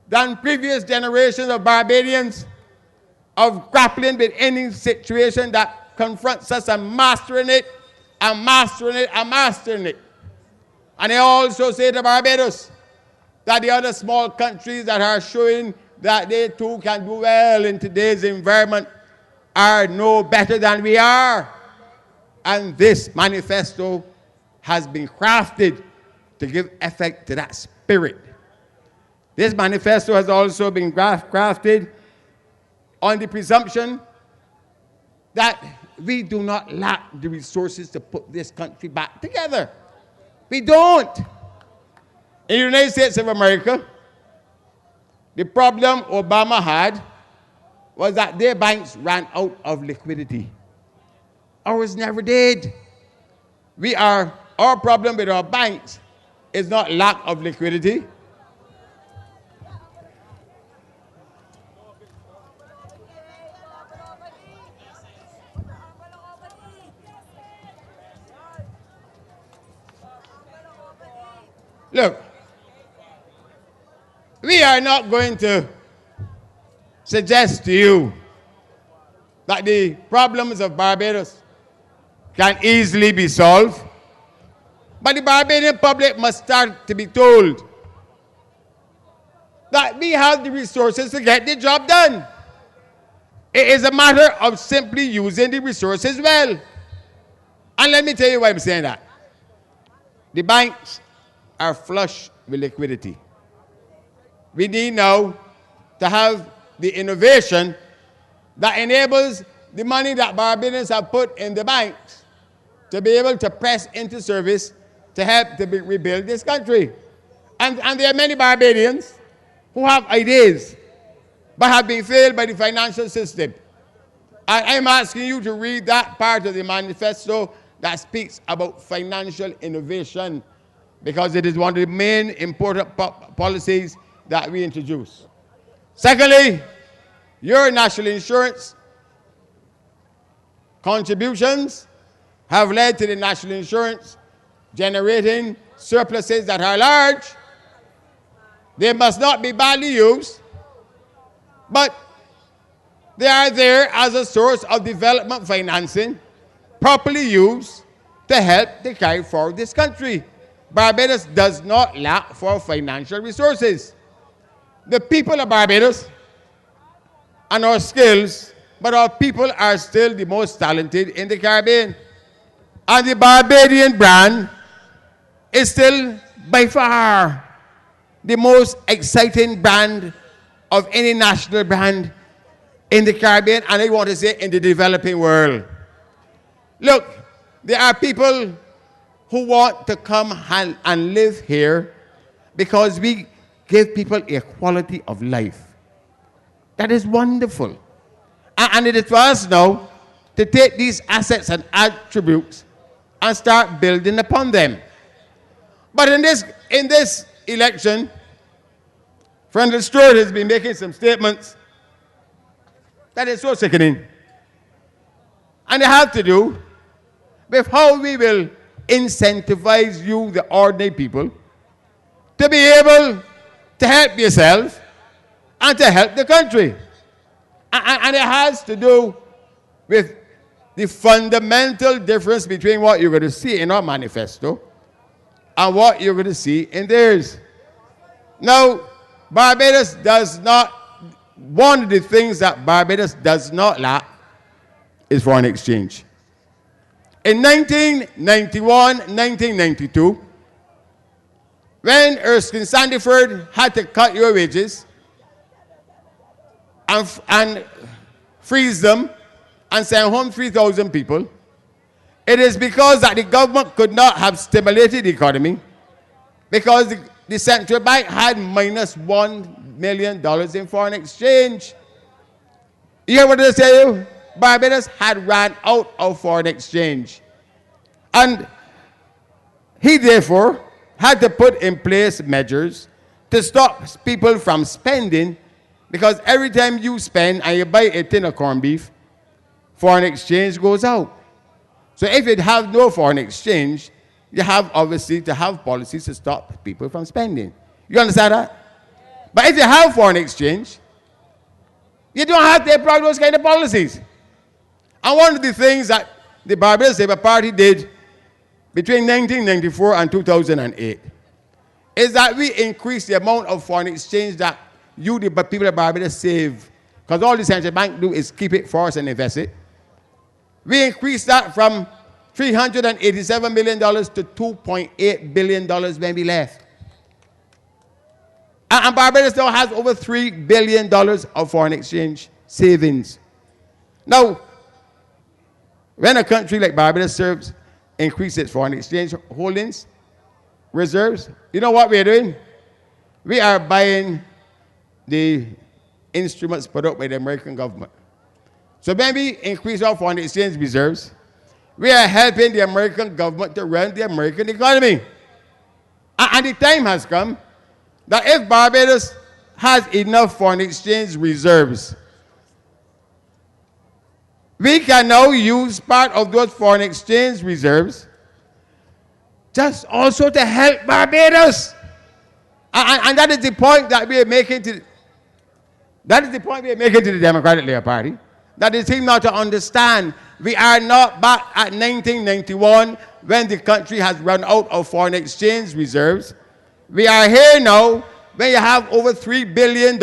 than previous generations of Barbadians of grappling with any situation that confronts us and mastering it, and mastering it, and mastering it. And I also say to Barbados that the other small countries that are showing that they too can do well in today's environment are no better than we are. And this manifesto has been crafted to give effect to that spirit. This manifesto has also been crafted on the presumption that we do not lack the resources to put this country back together. We don't. In the United States of America, the problem Obama had was that their banks ran out of liquidity. Ours never did. Our problem with our banks is not lack of liquidity. Look, we are not going to suggest to you that the problems of Barbados can easily be solved. But the Barbadian public must start to be told that we have the resources to get the job done. It is a matter of simply using the resources well. And let me tell you why I'm saying that. The banks are flush with liquidity. We need now to have the innovation that enables the money that Barbadians have put in the banks to be able to press into service to help to rebuild this country. And there are many Barbadians who have ideas but have been failed by the financial system. And I'm asking you to read that part of the manifesto that speaks about financial innovation, because it is one of the main important policies that we introduce. Secondly, your national insurance contributions have led to the national insurance generating surpluses that are large. They must not be badly used, but they are there as a source of development financing, properly used to help to carry forward this country. Barbados does not lack for financial resources. The people of Barbados and our skills, but our people are still the most talented in the Caribbean. And the Barbadian brand is still by far the most exciting brand of any national brand in the Caribbean, and I want to say in the developing world. Look, there are people who want to come and live here because we give people a quality of life. That is wonderful. And it is for us now to take these assets and attributes and start building upon them. But in this election, Friend Stewart has been making some statements that is so sickening. And they have to do with how we will incentivize you, the ordinary people, to be able to help yourself and to help the country. And it has to do with the fundamental difference between what you're going to see in our manifesto and what you're going to see in theirs. Now, Barbados does not, one of the things that Barbados does not lack is foreign exchange. In 1991, 1992, when Erskine Sandiford had to cut your wages and freeze them and send home 3,000 people, it is because that the government could not have stimulated the economy, because the central bank had minus $1 million in foreign exchange. You hear what they say? Barbados had ran out of foreign exchange. And he therefore had to put in place measures to stop people from spending, because every time you spend and you buy a tin of corned beef, foreign exchange goes out. So if you have no foreign exchange, you have obviously to have policies to stop people from spending. You understand that? But if you have foreign exchange, you don't have to apply those kind of policies. And one of the things that the Barbados Labour Party did between 1994 and 2008 is that we increased the amount of foreign exchange that you, the people of Barbados, save. Because all the central bank do is keep it for us and invest it. We increased that from $387 million to $2.8 billion when we left. And Barbados now has over $3 billion of foreign exchange savings. Now, when a country like Barbados increases its foreign exchange holdings, reserves, you know what we're doing? We are buying the instruments put up by the American government. So when we increase our foreign exchange reserves, we are helping the American government to run the American economy. And the time has come that if Barbados has enough foreign exchange reserves, we can now use part of those foreign exchange reserves just also to help Barbados. And that is the point that we are making to the Democratic Labour Party. That they seem not to understand. We are not back at 1991 when the country has run out of foreign exchange reserves. We are here now when you have over $3 billion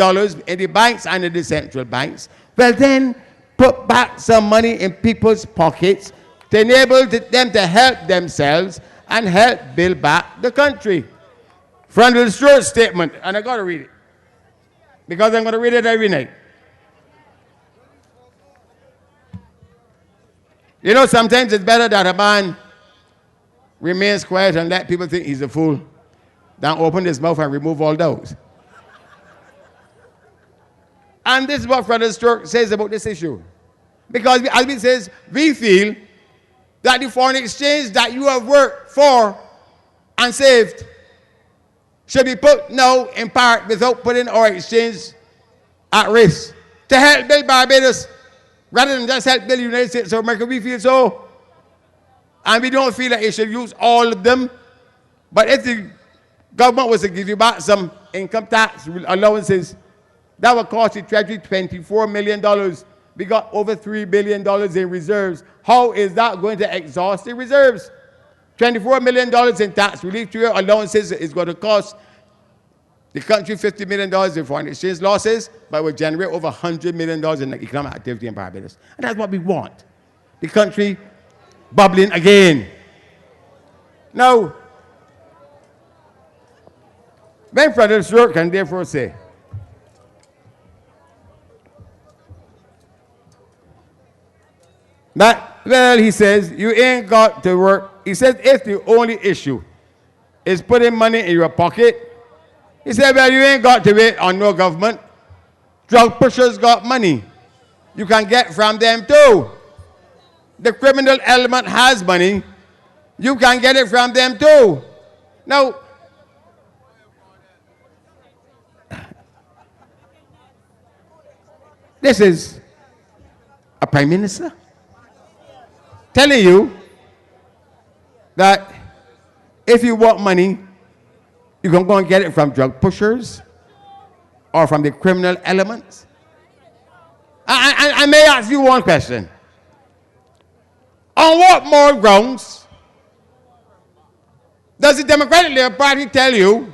in the banks and in the central banks. Well then, put back some money in people's pockets to enable them to help themselves and help build back the country. From the short statement, and I got to read it, because I'm going to read it every night. You know, sometimes it's better that a man remains quiet and let people think he's a fool than open his mouth and remove all doubts. And this is what Brother Stewart says about this issue. Because as he says, we feel that the foreign exchange that you have worked for and saved should be put now in part without putting our exchange at risk to help build Barbados rather than just help build the United States of America. We feel so. And we don't feel that it should use all of them. But if the government was to give you back some income tax allowances, that would cost the Treasury $24 million. We got over $3 billion in reserves. How is that going to exhaust the reserves? $24 million in tax relief to your allowances is going to cost the country $50 million in foreign exchange losses, but will generate over $100 million in economic activity in Barbados. And that's what we want. The country bubbling again. Now, Ben Frederick Stewart can therefore say, that, well, he says, you ain't got to work. He says, if the only issue is putting money in your pocket, he said, well, you ain't got to wait on no government. Drug pushers got money. You can get from them too. The criminal element has money. You can get it from them too. Now, this is a prime minister telling you that if you want money, you can go and get it from drug pushers or from the criminal elements. I may ask you one question. On what more grounds does the Democratic Labour Party tell you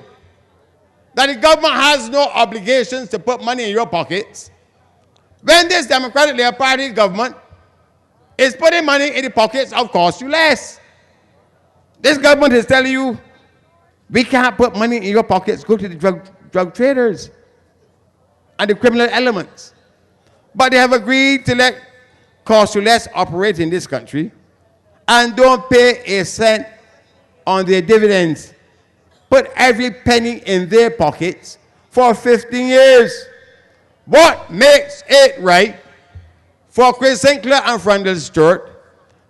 that the government has no obligations to put money in your pockets when this Democratic Labour Party government is putting money in the pockets of cost you less? This government is telling you, we can't put money in your pockets, go to the drug traders and the criminal elements. But they have agreed to let cost you less operate in this country and don't pay a cent on their dividends. Put every penny in their pockets for 15 years. What makes it right for Chris Sinclair and Frandel Stewart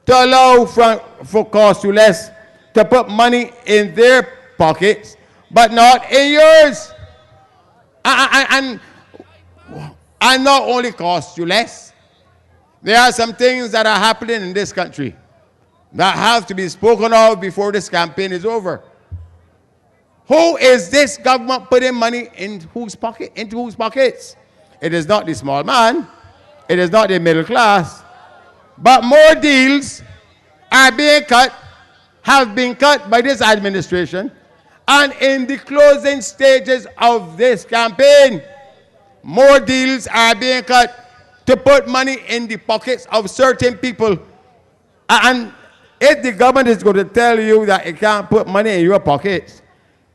to allow for cost you less to put money in their pockets, but not in yours? And not only cost you less, there are some things that are happening in this country that have to be spoken of before this campaign is over. Who is this government putting money in whose pocket, into whose pockets? It is not the small man. It is not the middle class. But more deals are being cut, have been cut by this administration, and in the closing stages of this campaign, more deals are being cut to put money in the pockets of certain people. And if the government is going to tell you that it can't put money in your pockets,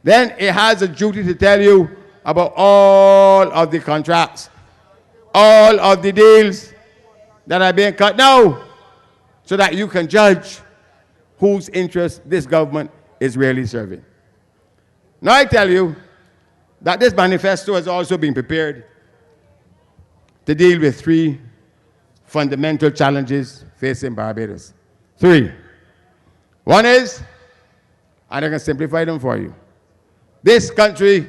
then it has a duty to tell you about all of the contracts, all of the deals that are being cut now, so that you can judge whose interest this government is really serving. Now I tell you that this manifesto has also been prepared to deal with three fundamental challenges facing Barbados. Three. One is, and I can simplify them for you, this country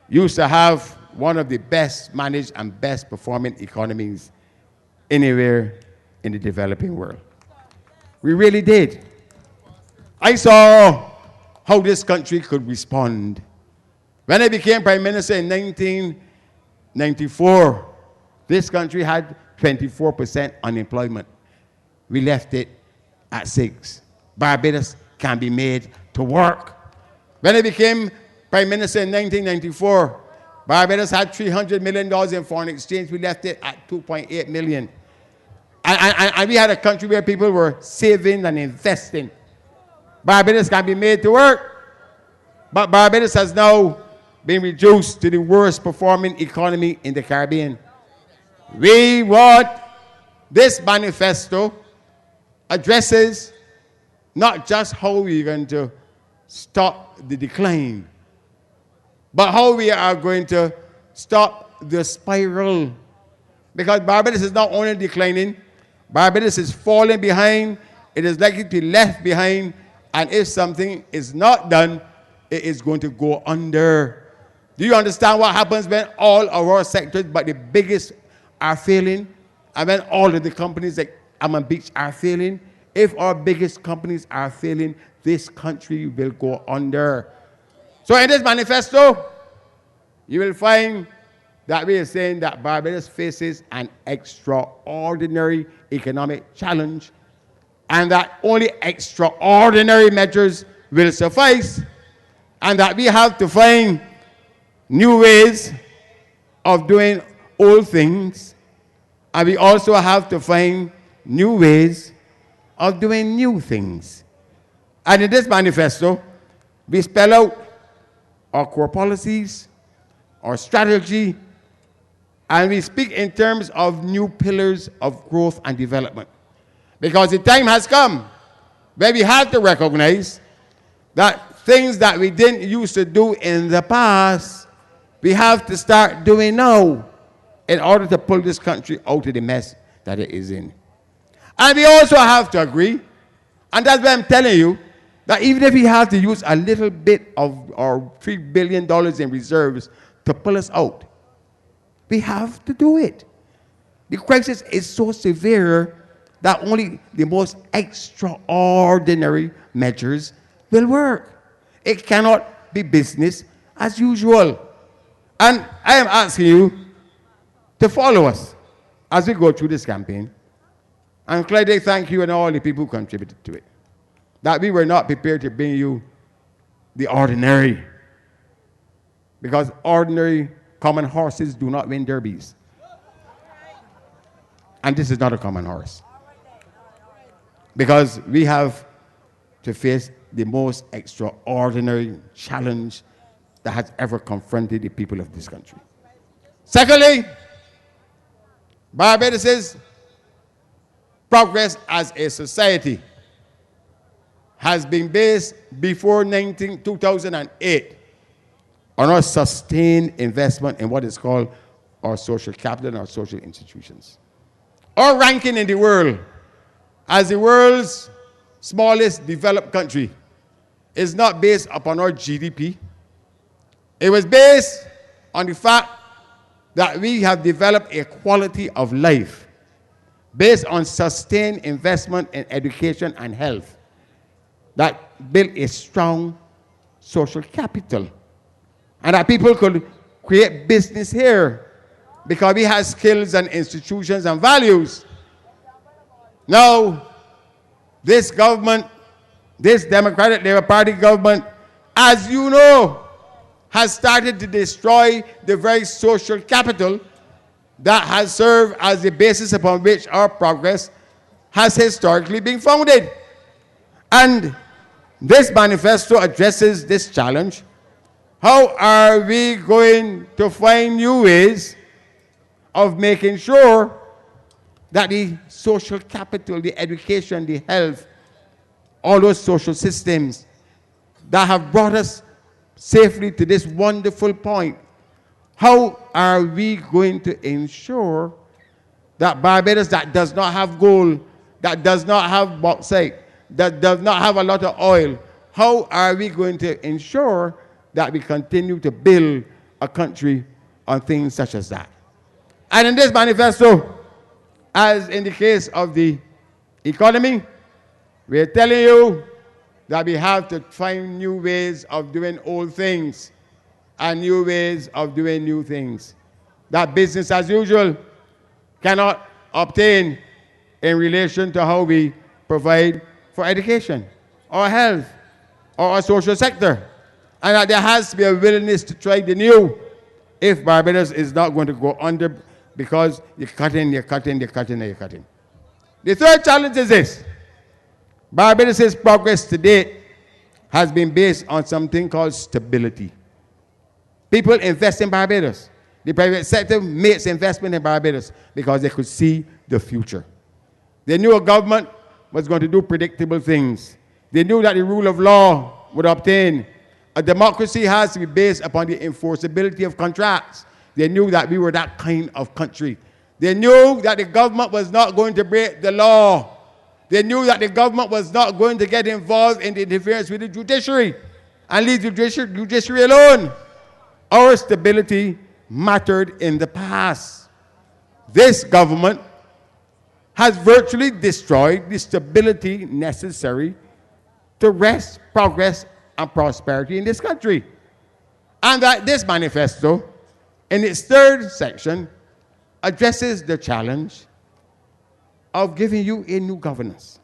used to have one of the best managed and best performing economies anywhere in the developing world. We really did. I saw how this country could respond When I became Prime Minister in 1994, this country had 24% unemployment. We left it at 6%. Barbados can be made to work. When I became Prime Minister in 1994, Barbados had $300 million in foreign exchange. We left it at $2.8 million. And we had a country where people were saving and investing. Barbados can be made to work. But Barbados has now been reduced to the worst performing economy in the Caribbean. We want this manifesto addresses not just how we're going to stop the decline, but how we are going to stop the spiral. Because Barbados is not only declining, Barbados is falling behind. It is likely to be left behind. And if something is not done, it is going to go under. Do you understand what happens when all of our sectors, but the biggest, are failing? And when all of the companies like Amman Beach are failing? If our biggest companies are failing, this country will go under. So in this manifesto, you will find that we are saying that Barbados faces an extraordinary economic challenge and that only extraordinary measures will suffice, and that we have to find new ways of doing old things, and we also have to find new ways of doing new things. And in this manifesto, we spell out our core policies, our strategy, and we speak in terms of new pillars of growth and development. Because the time has come where we have to recognize that things that we didn't used to do in the past, we have to start doing now in order to pull this country out of the mess that it is in. And we also have to agree, and that's why I'm telling you, that even if we have to use a little bit of our $3 billion in reserves to pull us out, we have to do it. The crisis is so severe that only the most extraordinary measures will work. It cannot be business as usual. And I am asking you to follow us as we go through this campaign. And Clyde, thank you and all the people who contributed to it. That we were not prepared to bring you the ordinary. Because ordinary common horses do not win derbies. And this is not a common horse. Because we have to face the most extraordinary challenge that has ever confronted the people of this country. Secondly, Barbados' progress as a society has been based before 2008 on our sustained investment in what is called our social capital and our social institutions. Our ranking in the world as the world's smallest developed country is not based upon our GDP. It was based on the fact that we have developed a quality of life based on sustained investment in education and health that built a strong social capital. And that people could create business here because we have skills and institutions and values. Now, this government, this Democratic Labour Party government, as you know, has started to destroy the very social capital that has served as the basis upon which our progress has historically been founded. And this manifesto addresses this challenge. How are we going to find new ways of making sure that the social capital, the education, the health, all those social systems that have brought us safely to this wonderful point, how are we going to ensure that Barbados, that does not have gold, that does not have bauxite, that does not have a lot of oil, how are we going to ensure that we continue to build a country on things such as that? And in this manifesto, as in the case of the economy, we're telling you that we have to find new ways of doing old things. and new ways of doing new things that business as usual cannot obtain in relation to how we provide for education, or health, or our social sector. And that there has to be a willingness to try the new if Barbados is not going to go under because you're cutting. The third challenge is this. Barbados' progress to date has been based on something called stability. People invest in Barbados. The private sector makes investment in Barbados because they could see the future. They knew a government was going to do predictable things. They knew that the rule of law would obtain. A democracy has to be based upon the enforceability of contracts. They knew that we were that kind of country. They knew that the government was not going to break the law. They knew that the government was not going to get involved in the interference with the judiciary and leave the judiciary alone. Our stability mattered in the past. This government has virtually destroyed the stability necessary to rest, progress, and prosperity in this country. And that this manifesto, in its third section, addresses the challenge of giving you a new governance.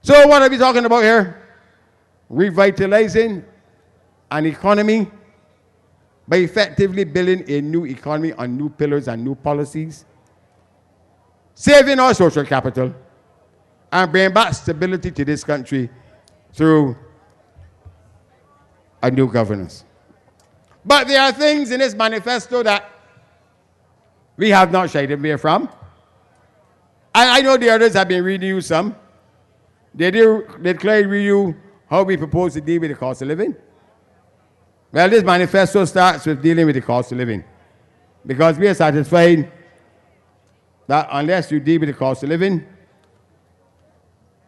So what are we talking about here? Revitalizing an economy by effectively building a new economy on new pillars and new policies, saving our social capital, and bringing back stability to this country through a new governance. But there are things in this manifesto that we have not shied away from. And I know the others have been reading you some. They clearly read you how we propose to deal with the cost of living. Well, this manifesto starts with dealing with the cost of living, because we are satisfied that unless you deal with the cost of living,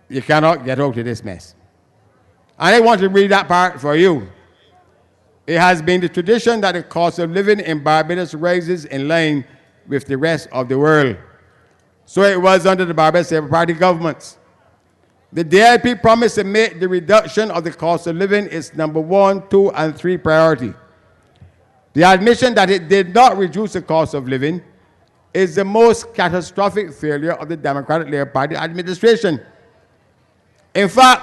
you cannot get out of this mess. And I want to read that part for you. It has been the tradition that the cost of living in Barbados rises in line with the rest of the world. So it was under the Barbados Labour Party governments. The DLP promised to make the reduction of the cost of living its number 1, 2, and 3 priority. The admission that it did not reduce the cost of living is the most catastrophic failure of the Democratic Labour Party administration. In fact,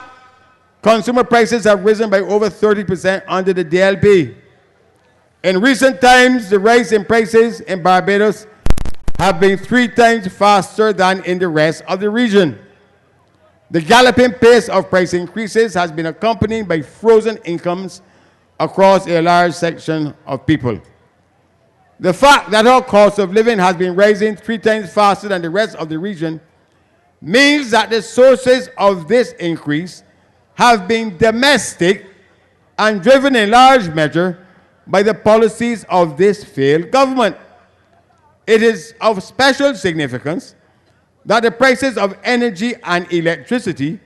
consumer prices have risen by over 30% under the DLP. In recent times, the rise in prices in Barbados have been 3 times faster than in the rest of the region. The galloping pace of price increases has been accompanied by frozen incomes across a large section of people. The fact that our cost of living has been rising 3 times faster than the rest of the region means that the sources of this increase have been domestic and driven in large measure by the policies of this failed government. It is of special significance that the prices of energy and electricity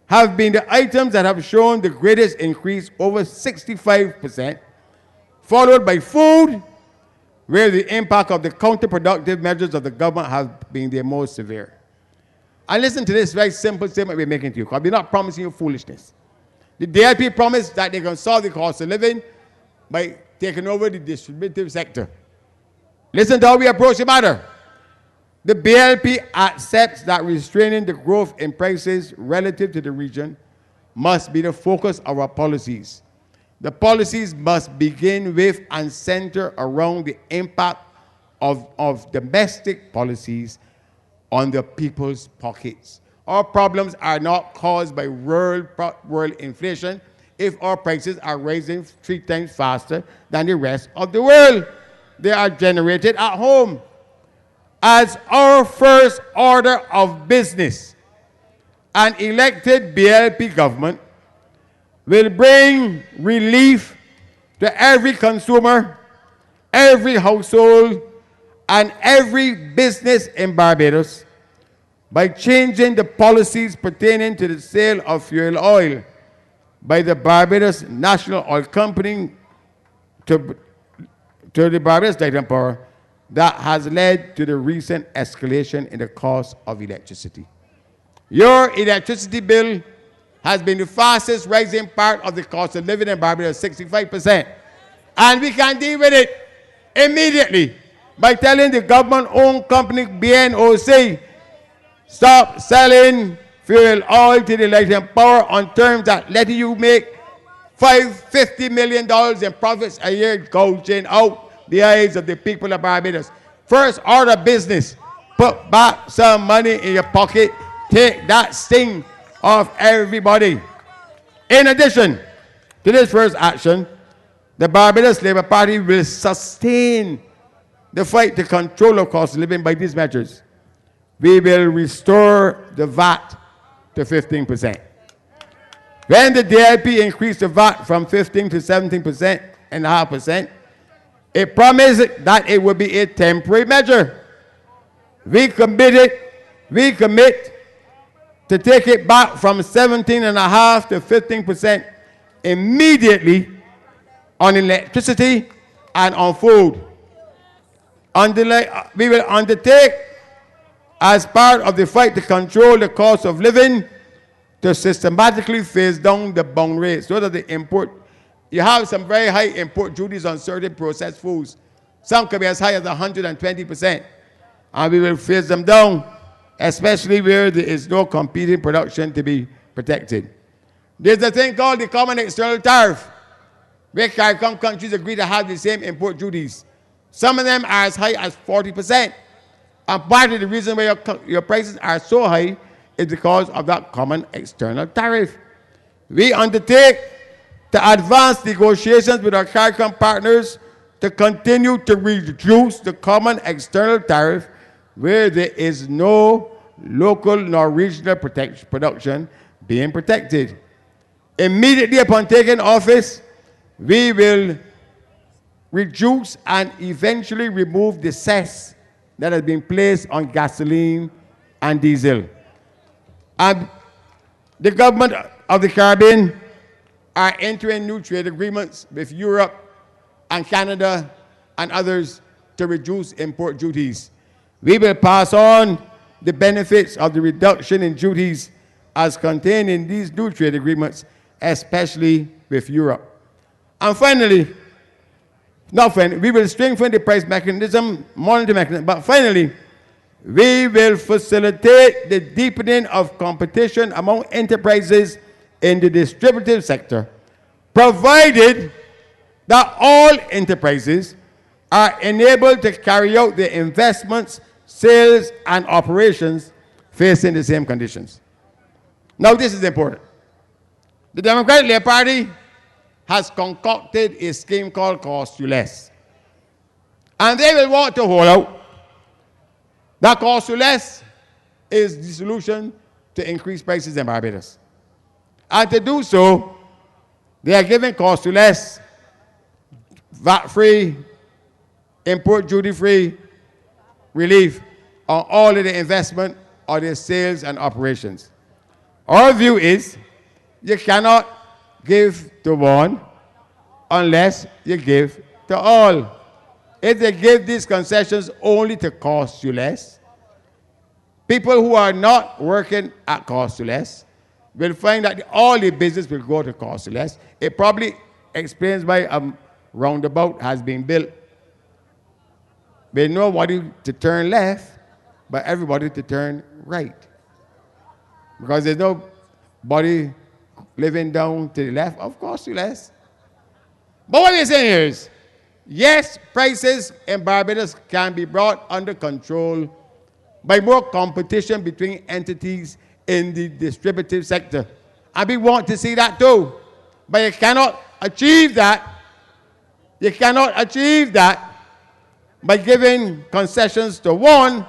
have been the items that have shown the greatest increase, over 65%, followed by food, where the impact of the counterproductive measures of the government have been the most severe. And listen to this very simple statement we're making to you, because we're not promising you foolishness. The DLP promised that they can solve the cost of living by taking over the distributive sector. Listen to how we approach the matter. The BLP accepts that restraining the growth in prices relative to the region must be the focus of our policies. The policies must begin with and center around the impact of domestic policies on the people's pockets. Our problems are not caused by world inflation if our prices are rising 3 times faster than the rest of the world. They are generated at home. As our first order of business, an elected BLP government will bring relief to every consumer, every household, and every business in Barbados by changing the policies pertaining to the sale of fuel oil by the Barbados National Oil Company to the Barbados Light and Power that has led to the recent escalation in the cost of electricity. Your electricity bill has been the fastest rising part of the cost of living in Barbados, 65%. And we can deal with it immediately by telling the government-owned company BNOC, stop selling fuel oil to the electric power on terms that letting you make $50 million in profits a year, gouging out the eyes of the people of Barbados. First order of business, put back some money in your pocket, take that sting off everybody. In addition to this first action, the Barbados Labour Party will sustain the fight to control the cost of living by these measures. We will restore the VAT to 15%. When the DLP increased the VAT from 15 to 17.5%, it promised that it would be a temporary measure. We commit to take it back from 17.5 to 15% immediately on electricity and on food. We will undertake, as part of the fight to control the cost of living, to systematically phase down the bound rates. Those are the import. You have some very high import duties on certain processed foods. Some can be as high as 120%. And we will phase them down, especially where there is no competing production to be protected. There's a thing called the common external tariff, where CARICOM countries agree to have the same import duties. Some of them are as high as 40%. And part of the reason why your prices are so high is because of that common external tariff. We undertake to advance negotiations with our CARICOM partners to continue to reduce the common external tariff where there is no local nor regional production being protected. Immediately upon taking office, we will reduce and eventually remove the cess that has been placed on gasoline and diesel. And the government of the Caribbean are entering new trade agreements with Europe and Canada and others to reduce import duties. We will pass on the benefits of the reduction in duties as contained in these new trade agreements, especially with Europe. And finally, we will strengthen the price mechanism, monitoring mechanism, but finally, we will facilitate the deepening of competition among enterprises in the distributive sector, provided that all enterprises are enabled to carry out their investments, sales, and operations facing the same conditions. Now, this is important. The Democratic Labour Party has concocted a scheme called Cost You Less. And they will want to hold out. That Cost You Less is the solution to increase prices in Barbados. And to do so, they are giving Cost You Less VAT-free, import duty-free relief on all of the investment or their sales and operations. Our view is you cannot give to one unless you give to all. If they give these concessions only to Cost You Less, people who are not working at Cost You Less will find that all the business will go to Cost You Less. It probably explains why a roundabout has been built. With nobody to turn left, but everybody to turn right. Because there's nobody living down to the left of Cost You Less. But what we're saying here is, yes, prices in Barbados can be brought under control by more competition between entities in the distributive sector. And we want to see that too. But you cannot achieve that. You cannot achieve that by giving concessions to one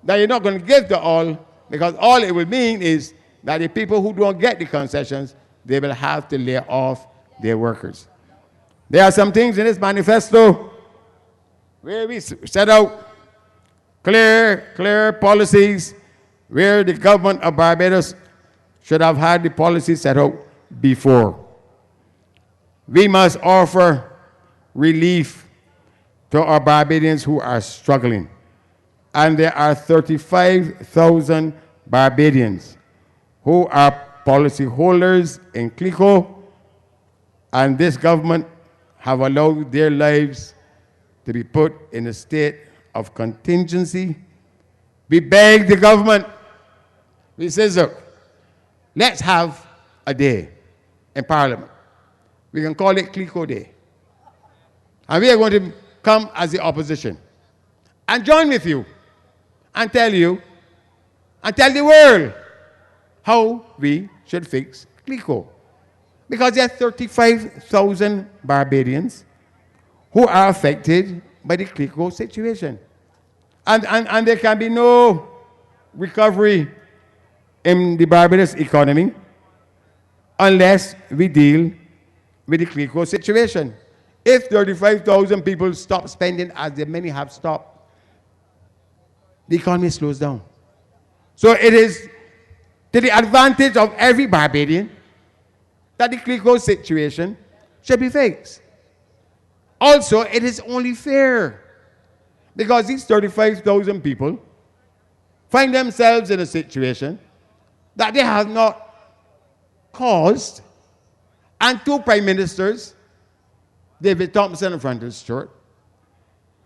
that you're not going to give to all, because all it will mean is that the people who don't get the concessions, they will have to lay off their workers. There are some things in this manifesto where we set out clear policies where the government of Barbados should have had the policy set out before. We must offer relief to our Barbadians who are struggling. And there are 35,000 Barbadians who are policyholders in CLICO, and this government have allowed their lives to be put in a state of contingency, we beg the government, we say, look, let's have a day in Parliament. We can call it Clico Day. And we are going to come as the opposition and join with you and tell you and tell the world how we should fix Clico. Because there are 35,000 Barbadians who are affected by the Clico situation. And there can be no recovery in the Barbados economy unless we deal with the Clico situation. If 35,000 people stop spending as the many have stopped, the economy slows down. So it is to the advantage of every Barbadian that the Clico situation should be fixed. Also, it is only fair because these 35,000 people find themselves in a situation that they have not caused, and two prime ministers, David Thompson and Francis Stewart,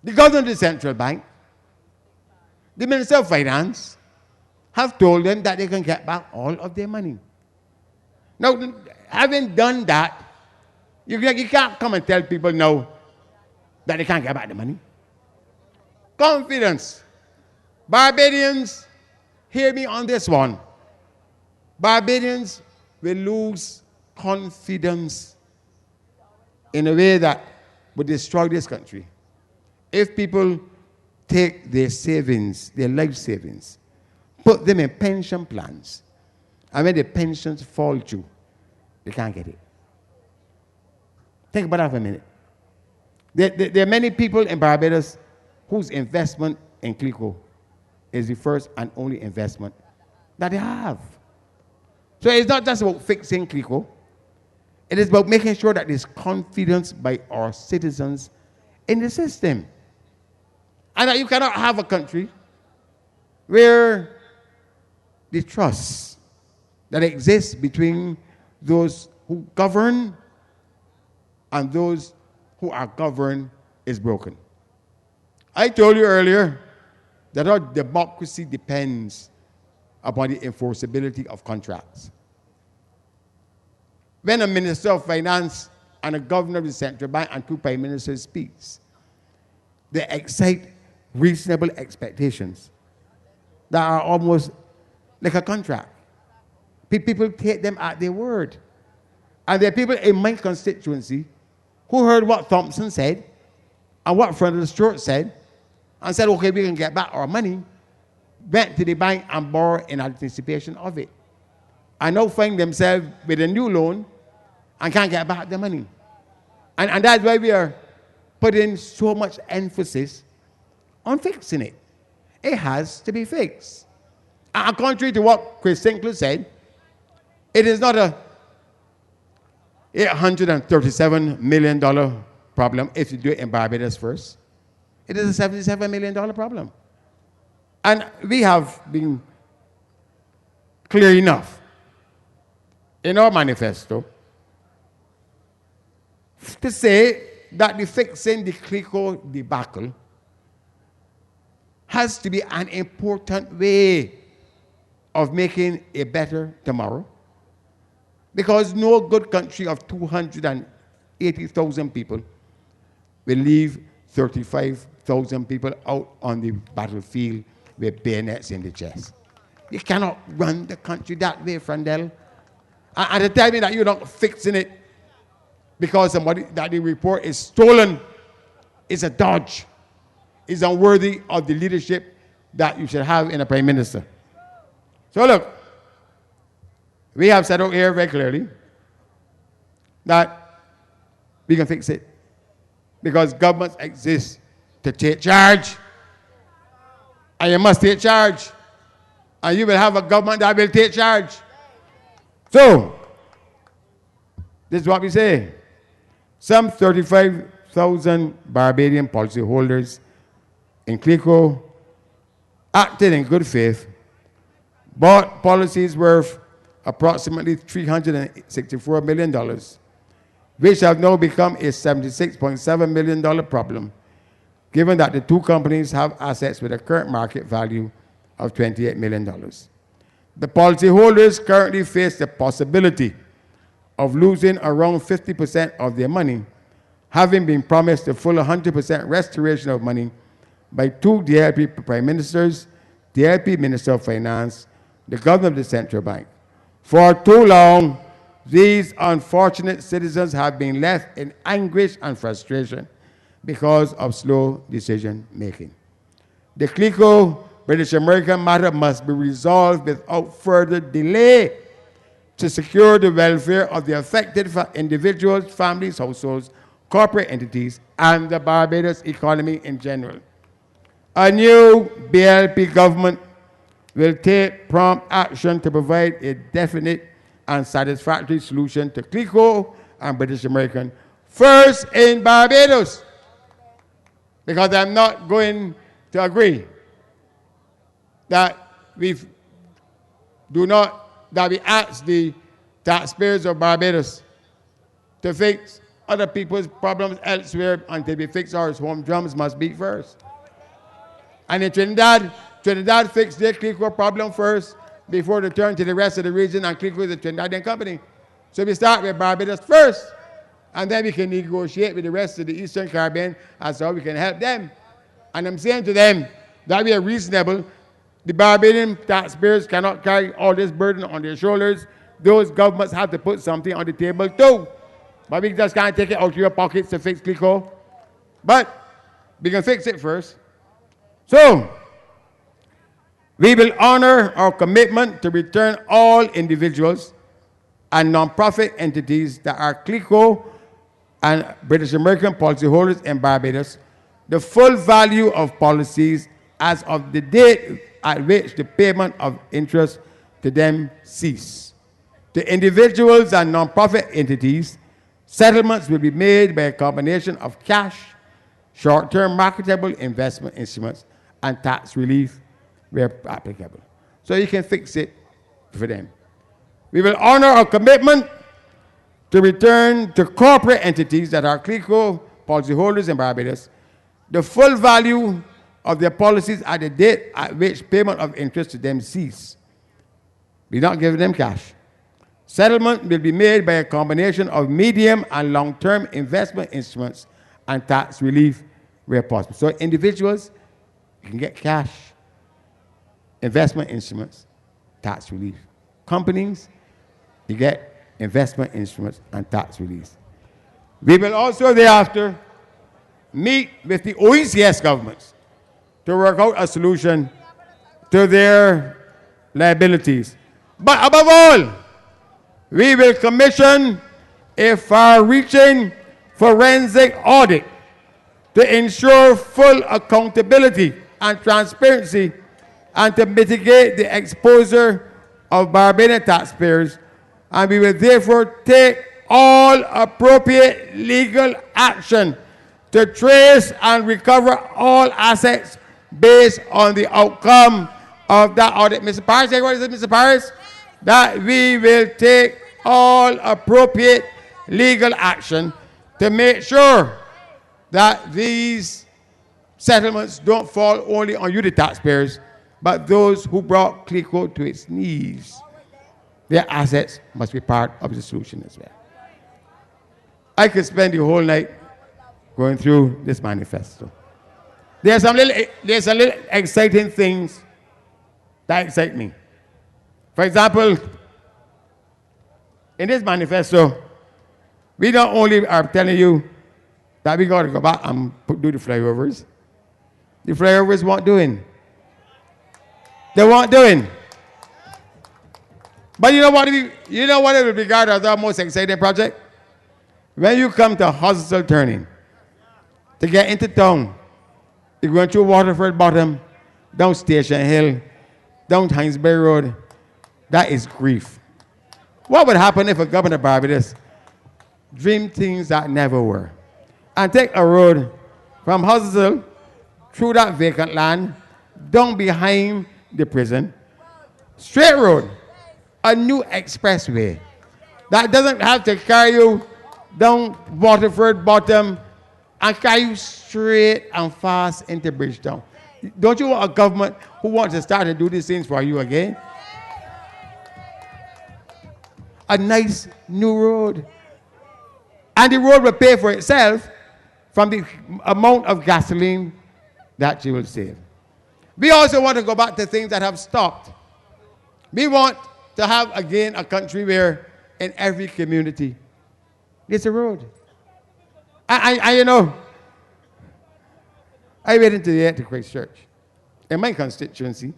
the governor of the central bank, the minister of finance, have told them that they can get back all of their money. Now, having done that, you can't come and tell people now that they can't get back the money. Confidence. Barbadians, hear me on this one. Barbadians will lose confidence in a way that would destroy this country if people take their savings, their life savings, put them in pension plans, and when the pensions fall due, they can't get it. Think about that for a minute. There are many people in Barbados whose investment in Clico is the first and only investment that they have. So it's not just about fixing Clico. It is about making sure that there's confidence by our citizens in the system. And that you cannot have a country where the trust that exists between those who govern and those who are governed is broken. I told you earlier that our democracy depends upon the enforceability of contracts. When a minister of finance and a governor of the central bank and two prime ministers speaks, they excite reasonable expectations that are almost like a contract. People take them at their word. And there are people in my constituency who heard what Thompson said and what Francis Stewart said and said, okay, we can get back our money, went to the bank and borrowed in anticipation of it. And now find themselves with a new loan and can't get back the money. And that's why we are putting so much emphasis on fixing it. It has to be fixed. And contrary to what Chris Sinclair said, it is not a $837 million problem if you do it in Barbados first. It is a $77 million problem. And we have been clear enough in our manifesto to say that the fixing the Clico debacle has to be an important way of making a better tomorrow. Because no good country of 280,000 people will leave 35,000 people out on the battlefield with bayonets in the chest. You cannot run the country that way, Frandel. And to tell me that you're not fixing it because somebody that the report is stolen is a dodge. Is unworthy of the leadership that you should have in a prime minister. So look, we have said out here very clearly that we can fix it because governments exist to take charge. And you must take charge. And you will have a government that will take charge. So, this is what we say. Some 35,000 Barbadian policyholders in Clico acted in good faith, bought policies worth approximately $364 million which have now become a $76.7 million problem, given that the two companies have assets with a current market value of $28 million. The policyholders currently face the possibility of losing around 50% of their money, having been promised the full 100% restoration of money by two DLP prime ministers, DLP Minister of Finance, the governor of the central bank. For too long, these unfortunate citizens have been left in anguish and frustration because of slow decision making. The CLICO British American matter must be resolved without further delay to secure the welfare of the affected individuals, families, households, corporate entities, and the Barbados economy in general. A new BLP government will take prompt action to provide a definite and satisfactory solution to CLICO and British American, first in Barbados, because I'm not going to agree that we ask the taxpayers of Barbados to fix other people's problems elsewhere until we fix ours. Home drums must beat first. And in Trinidad fixed their CLICO problem first before they turn to the rest of the region, and CLICO is a Trinidadian company. So we start with Barbados first, and then we can negotiate with the rest of the Eastern Caribbean as to how we can help them. And I'm saying to them that we are reasonable. The Barbadian taxpayers cannot carry all this burden on their shoulders. Those governments have to put something on the table too. But we just can't take it out of your pockets to fix CLICO. But we can fix it first. So, we will honor our commitment to return all individuals and non-profit entities that are CLICO and British American policyholders in Barbados the full value of policies as of the date at which the payment of interest to them cease. To individuals and non-profit entities, settlements will be made by a combination of cash, short-term marketable investment instruments, and tax relief where applicable. So you can fix it for them. We will honor our commitment to return to corporate entities that are CLICO policyholders in Barbados the full value of their policies at the date at which payment of interest to them cease. We're not giving them cash. Settlement will be made by a combination of medium and long-term investment instruments and tax relief where possible. So individuals, you can get cash, investment instruments, tax relief. Companies, you get investment instruments and tax relief. We will also thereafter meet with the OECS governments to work out a solution to their liabilities. But above all, we will commission a far-reaching forensic audit to ensure full accountability and transparency and to mitigate the exposure of Barbadian taxpayers, and we will therefore take all appropriate legal action to trace and recover all assets based on the outcome of that audit. Mr. Paris, what is it, Mr. Paris? That we will take all appropriate legal action to make sure that these settlements don't fall only on you, the taxpayers, but those who brought CLICO to its knees. Their assets must be part of the solution as well. I could spend the whole night going through this manifesto. There's some little exciting things that excite me. For example, in this manifesto, we not only are telling you that we got to go back and do the flyovers. The flyovers weren't doing. They weren't doing. But you know what it will be regarded as our most exciting project? When you come to Hospital Turning, to get into town, you're going through Waterford Bottom, down Station Hill, down Hinesbury Road. That is grief. What would happen if a governor of Barbados dreamed things that never were? And take a road from Hospital through that vacant land, down behind the prison, straight road, a new expressway that doesn't have to carry you down Waterford Bottom and carry you straight and fast into Bridgetown. Don't you want a government who wants to start to do these things for you again? A nice new road. And the road will pay for itself from the amount of gasoline that you will save. We also want to go back to things that have stopped. We want to have, again, a country where in every community there's a road. You know, I went into the Christ Church. In my constituency,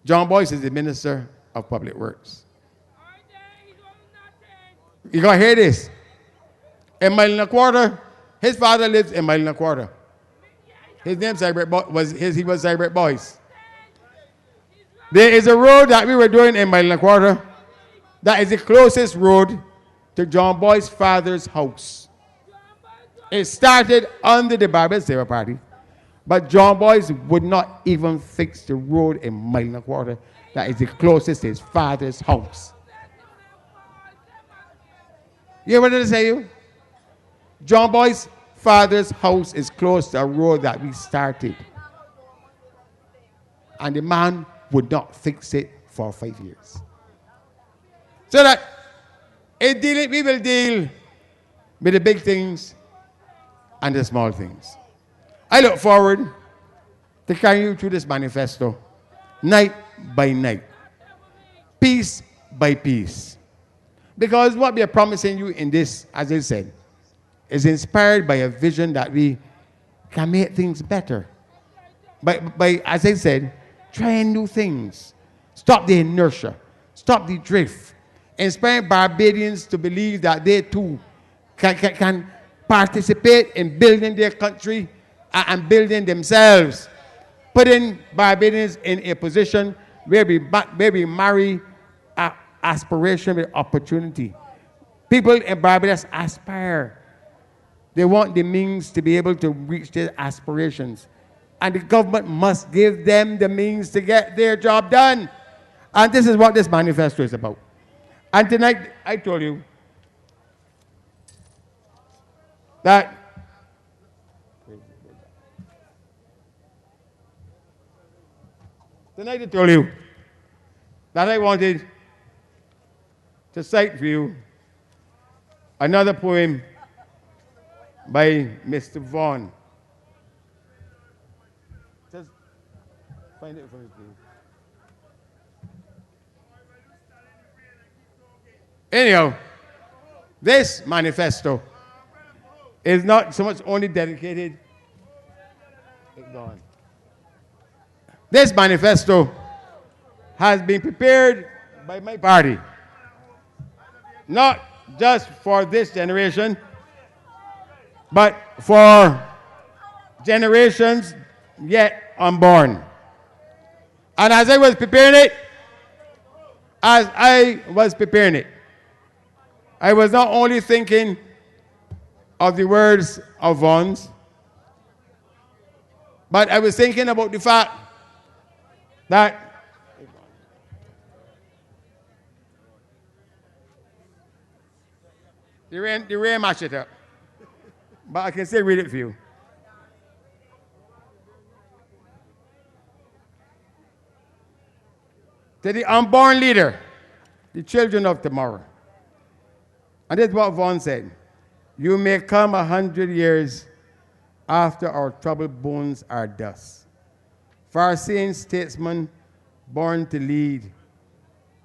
John Boyce is the Minister of Public Works. You're going to hear this. In Mile and a Quarter, his father lives in Mile and a Quarter. His name was Cybert Boyce. There is a road that we were doing in Mile and a Quarter that is the closest road to John Boyce's father's house. It started under the Barbados Labour Party, but John Boyce would not even fix the road in Mile and a Quarter that is the closest to his father's house. You hear what I say you? John Boyce's father's house is close to a road that we started. And the man would not fix it for 5 years. So that we will deal with the big things and the small things. I look forward to carrying you through this manifesto, night by night, piece by piece. Because what we are promising you in this, as I said, is inspired by a vision that we can make things better. By, as I said, trying new things. Stop the inertia. Stop the drift. Inspiring Barbadians to believe that they too can participate in building their country and building themselves. Putting Barbadians in a position where we marry aspiration with opportunity. People in Barbados aspire. They want the means to be able to reach their aspirations. And the government must give them the means to get their job done. And this is what this manifesto is about. And tonight, I told you that I wanted to cite for you another poem by Mr. Vaughan. Just find it for me, please. Anyhow, this manifesto is not so much only dedicated. This manifesto has been prepared by my party, not just for this generation, but for generations yet unborn. And as I was preparing it, I was not only thinking of the words of Vaughan's, but I was thinking about the fact that the rain mashed it up. But I can still read it for you. To the unborn leader, the children of tomorrow. And this is what Vaughan said. You may come 100 years after our troubled bones are dust. Far-seeing statesman born to lead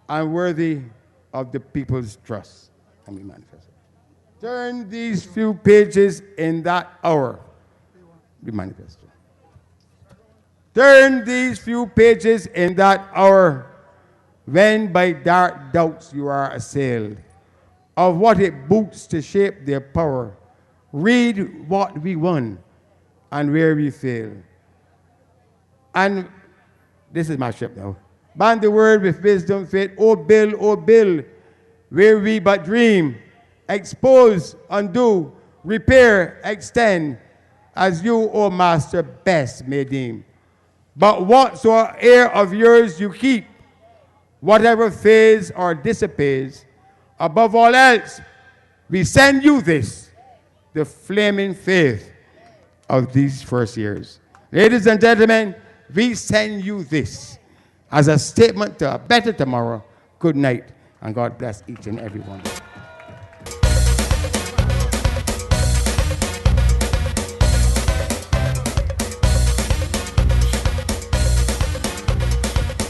and worthy of the people's trust. Let me manifest it. Turn these few pages in that hour. The manifesto. Turn these few pages in that hour when by dark doubts you are assailed, of what it boots to shape their power. Read what we won and where we failed. And this is my ship now. Band the word with wisdom, faith. Oh, Bill, where we but dream. Expose, undo, repair, extend, as you, O Master, best may deem. But whatsoever of yours you keep, whatever fades or dissipates, above all else, We send you this, the flaming faith of these first years. Ladies and gentlemen, we send you this as a statement to a better tomorrow. Good night, and God bless each and every one.